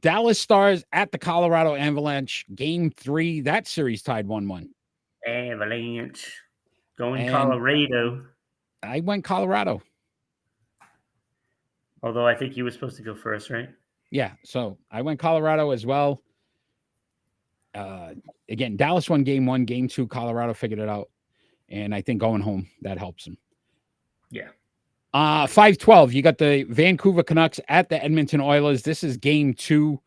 [SPEAKER 2] Dallas Stars at the Colorado Avalanche, Game 3. That series tied 1-1.
[SPEAKER 3] Avalanche. Going Colorado.
[SPEAKER 2] I went Colorado.
[SPEAKER 3] Although I think you were supposed to go first, right?
[SPEAKER 2] Yeah, so I went Colorado as well. Again, Dallas won Game 1. Game 2, Colorado figured it out. And I think going home, that helps them.
[SPEAKER 3] Yeah.
[SPEAKER 2] 5-12, you got the Vancouver Canucks at the Edmonton Oilers. This is Game 2.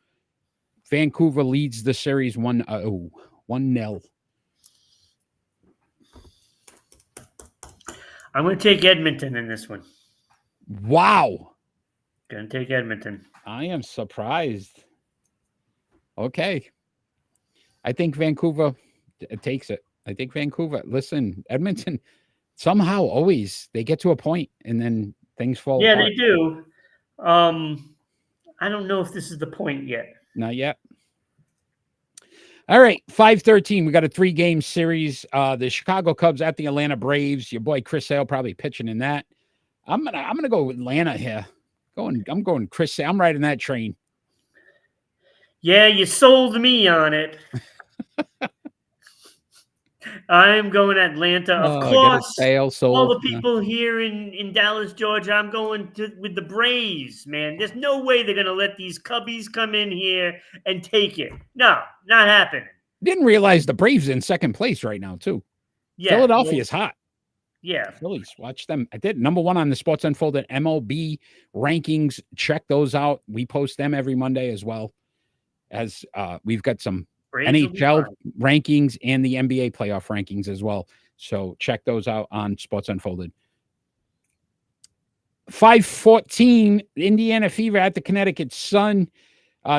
[SPEAKER 2] Vancouver leads the series 1-0.
[SPEAKER 3] I'm going to take Edmonton in this one.
[SPEAKER 2] Wow.
[SPEAKER 3] Going to take Edmonton.
[SPEAKER 2] I am surprised. Okay. I think Vancouver takes it. I think Vancouver. Listen, Edmonton somehow always they get to a point and then things fall
[SPEAKER 3] Yeah,
[SPEAKER 2] apart.
[SPEAKER 3] they do. I don't know if this is the point yet.
[SPEAKER 2] Not yet. All right, 5:13. We got a 3-game series. The Chicago Cubs at the Atlanta Braves. Your boy Chris Sale probably pitching in that. I'm gonna go with Atlanta here. I'm going Chris Sale. I'm riding that train.
[SPEAKER 3] Yeah, you sold me on it. I'm going Atlanta. Of
[SPEAKER 2] I got a
[SPEAKER 3] course,
[SPEAKER 2] Sale
[SPEAKER 3] all
[SPEAKER 2] sold.
[SPEAKER 3] the people here in Dallas, Georgia, I'm going with the Braves, man. There's no way they're going to let these Cubbies come in here and take it. No, not happening.
[SPEAKER 2] Didn't realize the Braves in second place right now, too.
[SPEAKER 3] Yeah,
[SPEAKER 2] Philadelphia's hot.
[SPEAKER 3] Yeah.
[SPEAKER 2] Phillies, watch them. I did number 1 on the Sports Unfolded MLB rankings. Check those out. We post them every Monday as well. As we've got some NHL rankings and the NBA playoff rankings as well. So check those out on Sports Unfolded. 5:14, Indiana Fever at the Connecticut Sun.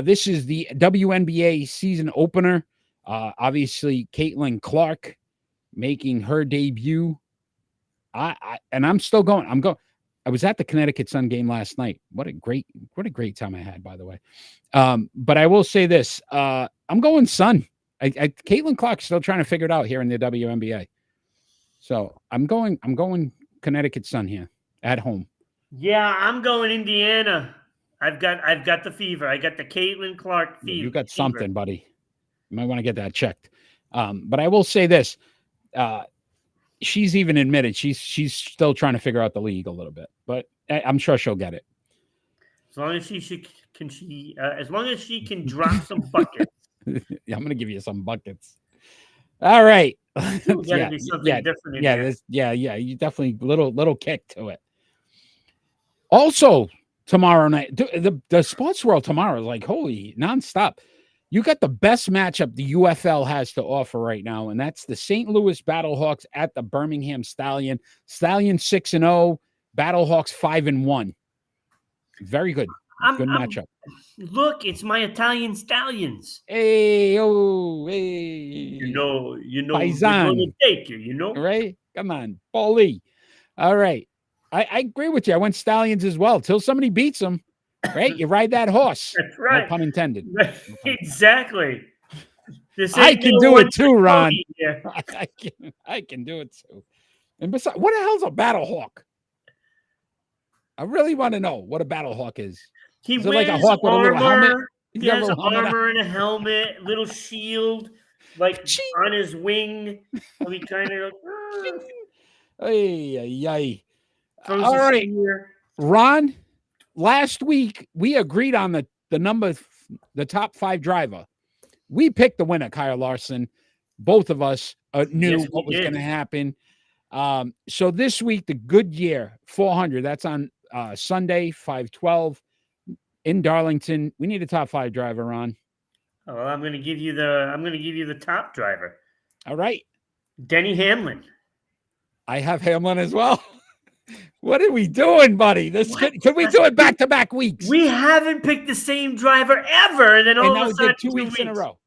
[SPEAKER 2] This is the WNBA season opener. Obviously, Caitlin Clark making her debut. I'm still going. I was at the Connecticut Sun game last night. What a great time I had, by the way. But I will say this: I'm going Sun. Caitlin Clark's still trying to figure it out here in the WNBA. So I'm going Connecticut Sun here at home.
[SPEAKER 3] Yeah, I'm going Indiana. I've got the fever. I got the Caitlin Clark fever.
[SPEAKER 2] You got something, buddy. You might want to get that checked. But I will say this: she's even admitted she's still trying to figure out the league a little bit, but I'm sure she'll get it.
[SPEAKER 3] As long as as long as she can drop some buckets.
[SPEAKER 2] Yeah, I'm going to give you some buckets. All right.
[SPEAKER 3] Yeah, be something different.
[SPEAKER 2] You definitely little kick to it. Also, tomorrow night, the sports world tomorrow is like holy nonstop. You got the best matchup the UFL has to offer right now, and that's the St. Louis Battlehawks at the Birmingham Stallion. Stallion 6-0, Battlehawks 5-1. Very good. Good matchup.
[SPEAKER 3] Look, it's my Italian Stallions.
[SPEAKER 2] Hey.
[SPEAKER 3] You know,
[SPEAKER 2] Paisan.
[SPEAKER 3] Take you,
[SPEAKER 2] Right? Come on, Paulie. All right. I agree with you. I went Stallions as well. Till somebody beats them, right? You ride that horse.
[SPEAKER 3] That's right.
[SPEAKER 2] No pun intended.
[SPEAKER 3] Exactly.
[SPEAKER 2] I can do it too, Ron. I can do it too. And besides, what the hell's a Battlehawk? I really want to know what a Battlehawk is.
[SPEAKER 3] He
[SPEAKER 2] wears
[SPEAKER 3] like a
[SPEAKER 2] hawk with
[SPEAKER 3] armor.
[SPEAKER 2] a little helmet?
[SPEAKER 3] He has armor and a helmet, little shield, like on his wing. So he kind of
[SPEAKER 2] Ay. All right, Ron. Last week we agreed on the top 5 driver. We picked the winner, Kyle Larson. Both of us knew what was going to happen. So this week, the Goodyear 400. That's on Sunday, 5/12 in Darlington. We need a top 5 driver, Ron.
[SPEAKER 3] Oh, I'm going to give you the top driver.
[SPEAKER 2] All right,
[SPEAKER 3] Denny Hamlin.
[SPEAKER 2] I have Hamlin as well. What are we doing, buddy? Can we do it back-to-back weeks?
[SPEAKER 3] We haven't picked the same driver ever, and then all of a sudden
[SPEAKER 2] 2 weeks in a row.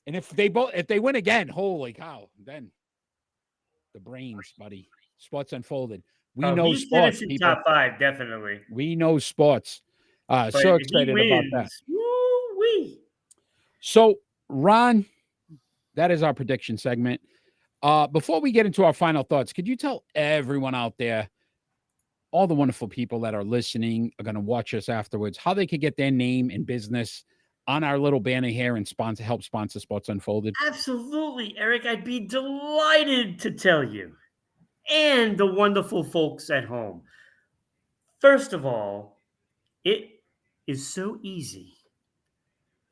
[SPEAKER 2] And if they win again, holy cow! Then the brains, buddy. Sports Unfolded. We know sports. People.
[SPEAKER 3] Top 5, definitely.
[SPEAKER 2] We know sports. So excited about that.
[SPEAKER 3] Woo-wee.
[SPEAKER 2] So, Ron, that is our prediction segment. Before we get into our final thoughts, could you tell everyone out there, all the wonderful people that are listening, are going to watch us afterwards, how they could get their name and business on our little banner here and help sponsor Sports Unfolded?
[SPEAKER 3] Absolutely, Eric. I'd be delighted to tell you and the wonderful folks at home. First of all, it is so easy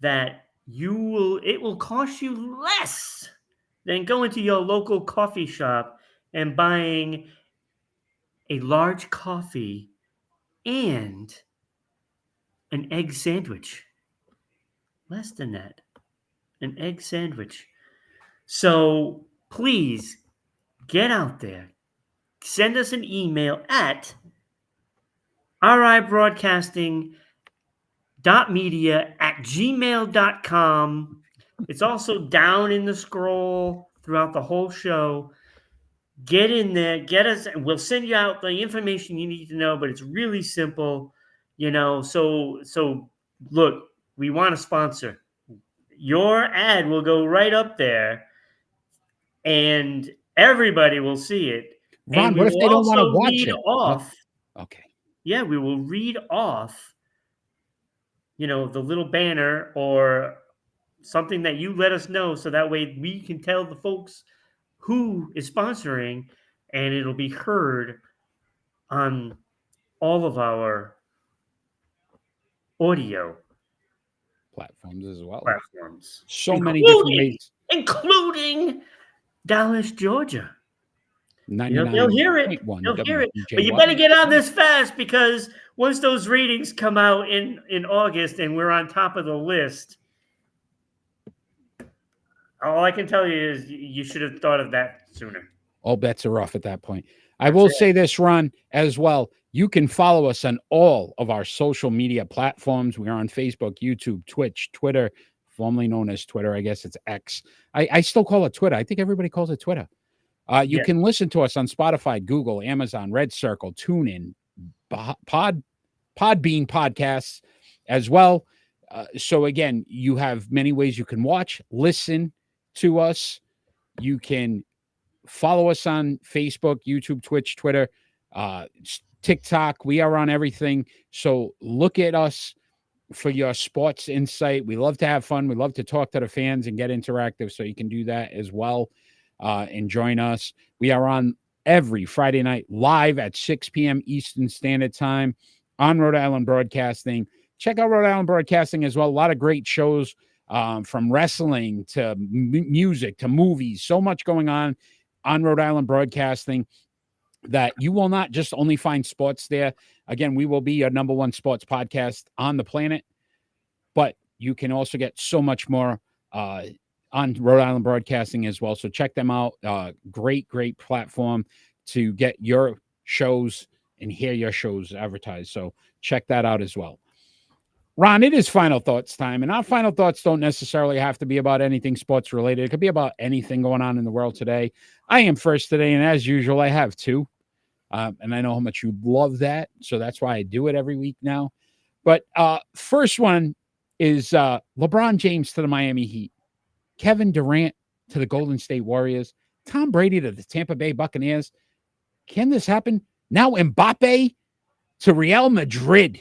[SPEAKER 3] that it will cost you less than going to your local coffee shop and buying a large coffee and an egg sandwich. Less than that. An egg sandwich. So please get out there. Send us an email at ribroadcasting.media@gmail.com. It's also down in the scroll throughout the whole show. Get in there, get us, and we'll send you out the information you need to know, but it's really simple, so look, we want a sponsor. Your ad will go right up there and everybody will see it. And
[SPEAKER 2] Ron,
[SPEAKER 3] we
[SPEAKER 2] what if
[SPEAKER 3] will
[SPEAKER 2] they don't want to
[SPEAKER 3] also
[SPEAKER 2] watch
[SPEAKER 3] read
[SPEAKER 2] it?
[SPEAKER 3] off.
[SPEAKER 2] Okay.
[SPEAKER 3] Yeah, we will read off, the little banner or something that you let us know, so that way we can tell the folks who is sponsoring, and it'll be heard on all of our audio
[SPEAKER 2] Platforms as well.
[SPEAKER 3] platforms.
[SPEAKER 2] So many different ways.
[SPEAKER 3] Including Dallas, Georgia. They'll hear it.
[SPEAKER 2] 99.1
[SPEAKER 3] They'll hear it. But you
[SPEAKER 2] WBJY.
[SPEAKER 3] better get on this fast, because once those readings come out in August and we're on top of the list, all I can tell you is you should have thought of that sooner.
[SPEAKER 2] All bets are off at that point. I will say this, Ron, as well. You can follow us on all of our social media platforms. We are on Facebook, YouTube, Twitch, Twitter, formerly known as Twitter. I guess it's X. I still call it Twitter. I think everybody calls it Twitter. You can listen to us on Spotify, Google, Amazon, Red Circle, TuneIn, Podbean podcasts as well. So again, you have many ways you can watch, listen to us. You can follow us on Facebook, YouTube, Twitch, Twitter, TikTok. We are on everything. So look at us for your sports insight. We love to have fun. We love to talk to the fans and get interactive. So you can do that as well and join us. We are on every Friday night live at 6 p.m. Eastern Standard Time on Rhode Island Broadcasting. Check out Rhode Island Broadcasting as well. A lot of great shows from wrestling to music to movies. So much going on Rhode Island Broadcasting that you will not just only find sports there. Again, we will be your number one sports podcast on the planet, but you can also get so much more on Rhode Island Broadcasting as well. So check them out. Great platform to get your shows and hear your shows advertised. So check that out as well. Ron, it is final thoughts time, and our final thoughts don't necessarily have to be about anything sports related. It could be about anything going on in the world today. I am first today, and as usual, I have two, and I know how much you love that, so that's why I do it every week now. But first one is LeBron James to the Miami Heat, Kevin Durant to the Golden State Warriors, Tom Brady to the Tampa Bay Buccaneers. Can this happen? Now Mbappe to Real Madrid.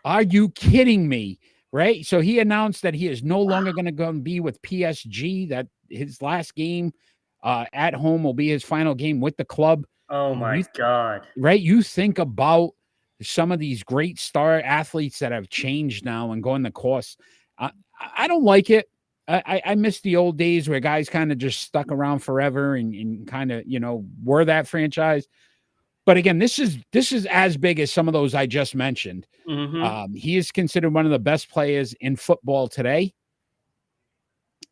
[SPEAKER 2] Are you kidding me? Right? So he announced that he is no longer going to go and be with PSG, that his last game at home will be his final game with the club.
[SPEAKER 3] Oh, my God.
[SPEAKER 2] Right? You think about some of these great star athletes that have changed now and going the course. I don't like it. I miss the old days where guys kind of just stuck around forever and kind of, were that franchise. But again, this is as big as some of those I just mentioned.
[SPEAKER 3] Mm-hmm.
[SPEAKER 2] He is considered one of the best players in football today.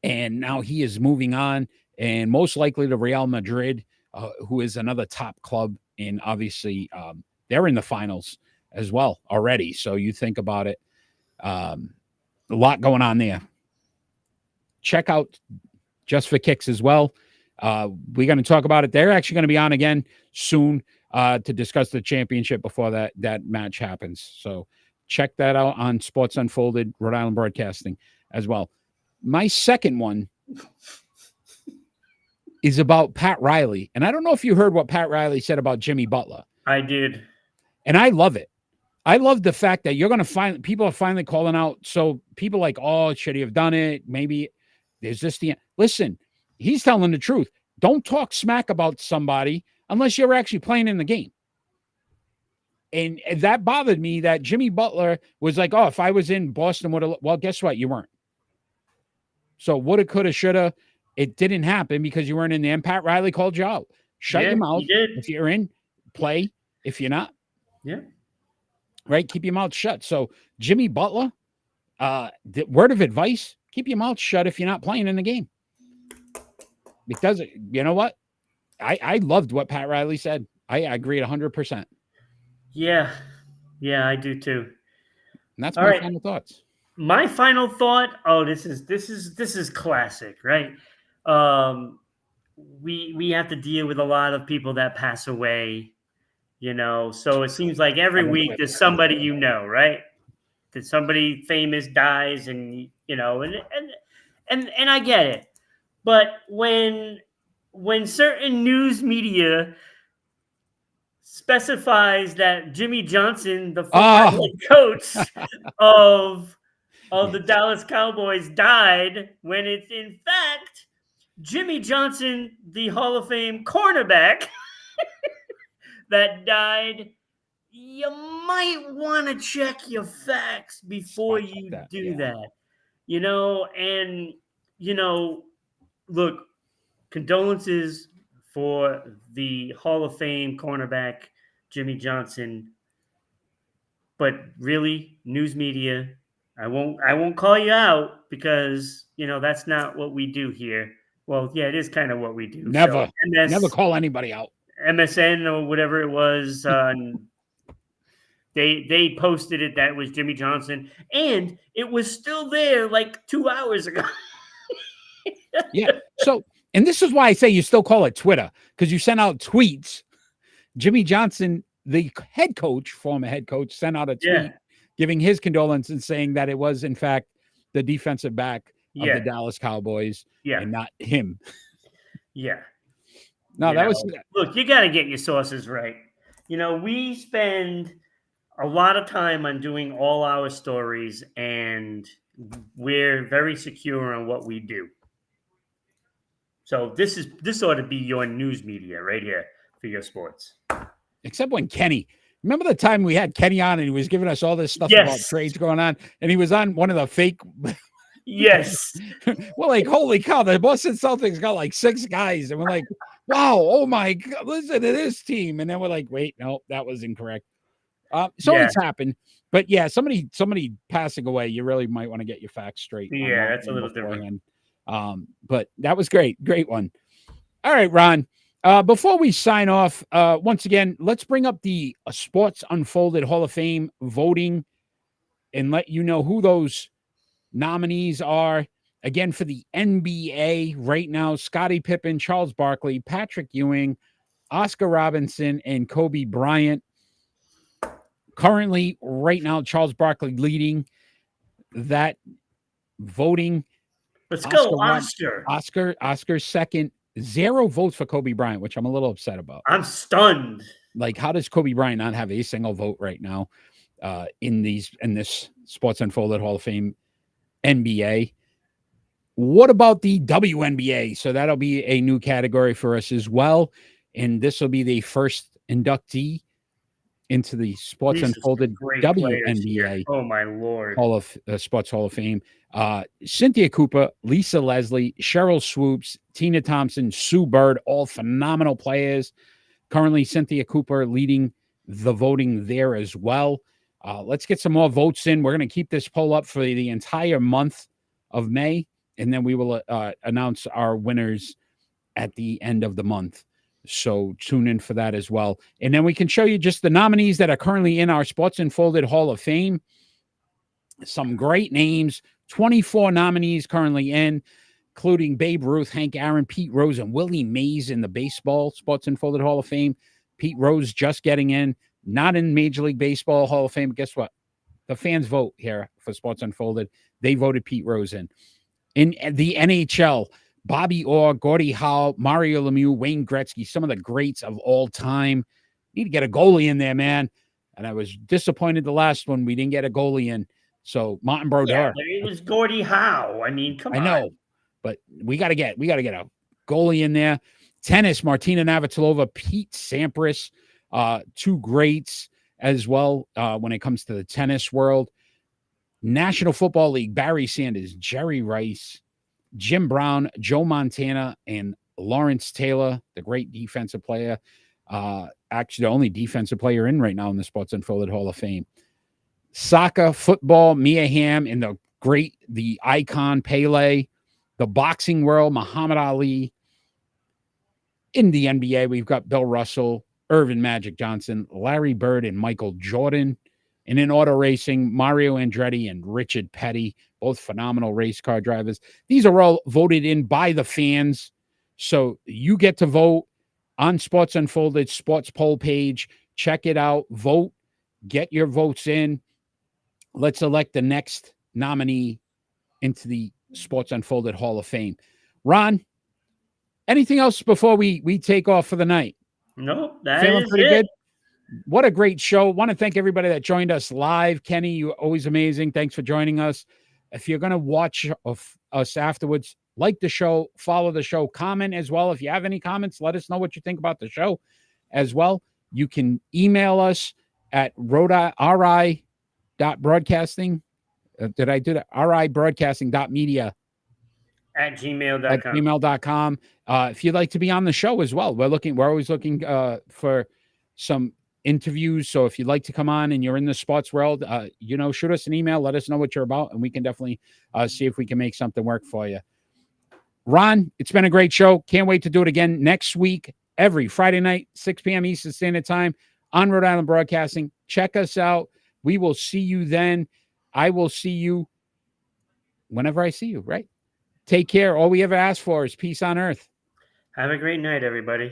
[SPEAKER 2] And now he is moving on and most likely to Real Madrid, who is another top club. And obviously they're in the finals as well already. So you think about it, a lot going on there. Check out Just for Kicks as well. We're going to talk about it. They're actually going to be on again soon to discuss the championship before that match happens. So check that out on Sports Unfolded, Rhode Island Broadcasting as well. My second one is about Pat Riley. And I don't know if you heard what Pat Riley said about Jimmy Butler.
[SPEAKER 3] I did.
[SPEAKER 2] And I love it. I love the fact that you're going to find people are finally calling out. So people like, oh, should he have done it? Maybe there's this. Listen, he's telling the truth. Don't talk smack about somebody unless you're actually playing in the game. And that bothered me that Jimmy Butler was like, oh, if I was in Boston, well, guess what? You weren't. So woulda, coulda, shoulda. It didn't happen because you weren't in there. And Pat Riley called you out. Shut your mouth. If you're in, play. If you're not, right, keep your mouth shut. So Jimmy Butler, the word of advice, keep your mouth shut if you're not playing in the game. Because you know what? I loved what Pat Riley said. I agreed 100%.
[SPEAKER 3] Yeah, I do too.
[SPEAKER 2] And that's my final thoughts.
[SPEAKER 3] My final thought. Oh, this is classic, right? Um, we have to deal with a lot of people that pass away, So it seems like every
[SPEAKER 2] Kevin
[SPEAKER 3] week there's
[SPEAKER 2] White.
[SPEAKER 3] somebody right? That somebody famous dies, and and I get it, but when certain news media specifies that Jimmy Johnson, the former
[SPEAKER 2] Oh,
[SPEAKER 3] head coach of the
[SPEAKER 2] yes.
[SPEAKER 3] Dallas Cowboys, died, when it's in fact Jimmy Johnson, the Hall of Fame cornerback, that died, you might want to check your facts before
[SPEAKER 2] Spot check
[SPEAKER 3] you
[SPEAKER 2] that.
[SPEAKER 3] do
[SPEAKER 2] Yeah.
[SPEAKER 3] that. And you know, look, condolences for the Hall of Fame cornerback Jimmy Johnson, but really, news media, I won't call you out, because that's not what we do here. Well, yeah, it is kind of what we do. So
[SPEAKER 2] Never call anybody out.
[SPEAKER 3] MSN or whatever it was, they posted it that it was Jimmy Johnson, and it was still there like 2 hours ago.
[SPEAKER 2] Yeah. So, and this is why I say you still call it Twitter, because you sent out tweets. Jimmy Johnson, the head coach, former head coach, sent out a tweet
[SPEAKER 3] Yeah,
[SPEAKER 2] giving his condolences and saying that it was, in fact, the defensive back of the
[SPEAKER 3] yeah,
[SPEAKER 2] Dallas Cowboys
[SPEAKER 3] yeah,
[SPEAKER 2] and not him.
[SPEAKER 3] yeah.
[SPEAKER 2] No, that was
[SPEAKER 3] Look, you got to get your sources right. We spend a lot of time on doing all our stories, and we're very secure on what we do. So this ought to be your news media right here for your sports.
[SPEAKER 2] except when Kenny. Remember the time we had Kenny on and he was giving us all this stuff about
[SPEAKER 3] Yes,
[SPEAKER 2] trades going on, and he was on one of the fake.
[SPEAKER 3] yes,
[SPEAKER 2] Well, like, holy cow, the Boston Celtics got like 6 guys, and we're like, wow, oh my God, listen to this team. And then we're like, wait, no, that was incorrect. So
[SPEAKER 3] yeah,
[SPEAKER 2] it's happened. But yeah, somebody passing away, you really might want to get your facts straight on
[SPEAKER 3] yeah.
[SPEAKER 2] that
[SPEAKER 3] That's a
[SPEAKER 2] one
[SPEAKER 3] little different.
[SPEAKER 2] beforehand. But that was great. Great one. All right, Ron. Before we sign off, once again, let's bring up the Sports Unfolded Hall of Fame voting and let you know who those nominees are. Again, for the NBA right now, Scottie Pippen, Charles Barkley, Patrick Ewing, Oscar Robinson, and Kobe Bryant. Currently, right now, Charles Barkley leading that voting.
[SPEAKER 3] Let's
[SPEAKER 2] Oscar
[SPEAKER 3] go,
[SPEAKER 2] Rob,
[SPEAKER 3] Oscar.
[SPEAKER 2] Oscar second. 0 votes for Kobe Bryant, which I'm a little upset about.
[SPEAKER 3] I'm stunned.
[SPEAKER 2] Like, how does Kobe Bryant not have a single vote right now in this Sports Unfolded Hall of Fame NBA? What about the WNBA? So that'll be a new category for us as well, and this will be the first inductee into the Sports
[SPEAKER 3] These are some
[SPEAKER 2] Unfolded
[SPEAKER 3] great players here.
[SPEAKER 2] WNBA
[SPEAKER 3] Oh my lord.
[SPEAKER 2] Sports Hall of Fame. Cynthia Cooper, Lisa Leslie, Cheryl Swoops, Tina Thompson, Sue Bird, all phenomenal players. Currently, Cynthia Cooper leading the voting there as well. Let's get some more votes in. We're going to keep this poll up for the entire month of May, and then we will announce our winners at the end of the month. So tune in for that as well. And then we can show you just the nominees that are currently in our Sports Unfolded Hall of Fame. Some great names, 24 nominees currently in, including Babe Ruth, Hank Aaron, Pete Rose, and Willie Mays in the baseball Sports Unfolded Hall of Fame. Pete Rose just getting in, not in Major League Baseball Hall of Fame. But guess what? The fans vote here for Sports Unfolded. They voted Pete Rose in. In the NHL, Bobby Orr, Gordie Howe, Mario Lemieux, Wayne Gretzky, some of the greats of all time. Need to get a goalie in there, man. And I was disappointed the last one we didn't get a goalie in. So Martin Brodeur.
[SPEAKER 3] Yeah, but it was Gordie Howe. I mean, come on.
[SPEAKER 2] I know, but we got to get a goalie in there. Tennis, Martina Navratilova, Pete Sampras, 2 greats as well when it comes to the tennis world. National Football League, Barry Sanders, Jerry Rice, Jim Brown, Joe Montana, and Lawrence Taylor, the great defensive player. Actually, the only defensive player in right now in the Sports Unfolded Hall of Fame. Soccer, football, Mia Hamm, and the icon Pele. The boxing world, Muhammad Ali. In the NBA, we've got Bill Russell, Irvin Magic Johnson, Larry Bird, and Michael Jordan. And in auto racing, Mario Andretti and Richard Petty, both phenomenal race car drivers. These are all voted in by the fans. So you get to vote on Sports Unfolded sports poll page. Check it out. Vote. Get your votes in. Let's elect the next nominee into the Sports Unfolded Hall of Fame. Ron, anything else before we take off for the night?
[SPEAKER 3] Nope, that
[SPEAKER 2] Feeling
[SPEAKER 3] is
[SPEAKER 2] pretty
[SPEAKER 3] it.
[SPEAKER 2] good? What a great show. Want to thank everybody that joined us live. Kenny, you're always amazing. Thanks for joining us. If you're going to watch us afterwards, like the show, follow the show, comment as well. If you have any comments, let us know what you think about the show as well. You can email us at ri.broadcasting. Did I do that? ribroadcasting.media
[SPEAKER 3] At gmail.com.
[SPEAKER 2] at gmail.com. If you'd like to be on the show as well, we're always looking for some interviews. So if you'd like to come on and you're in the sports world, shoot us an email, let us know what you're about, and we can definitely see if we can make something work for you. Ron, it's been a great show. Can't wait to do it again next week, every Friday night, 6 p.m. Eastern Standard Time on Rhode Island Broadcasting. Check us out. We will see you then. I will see you whenever I see you, right? Take care. All we ever ask for is peace on earth.
[SPEAKER 3] Have a great night, everybody.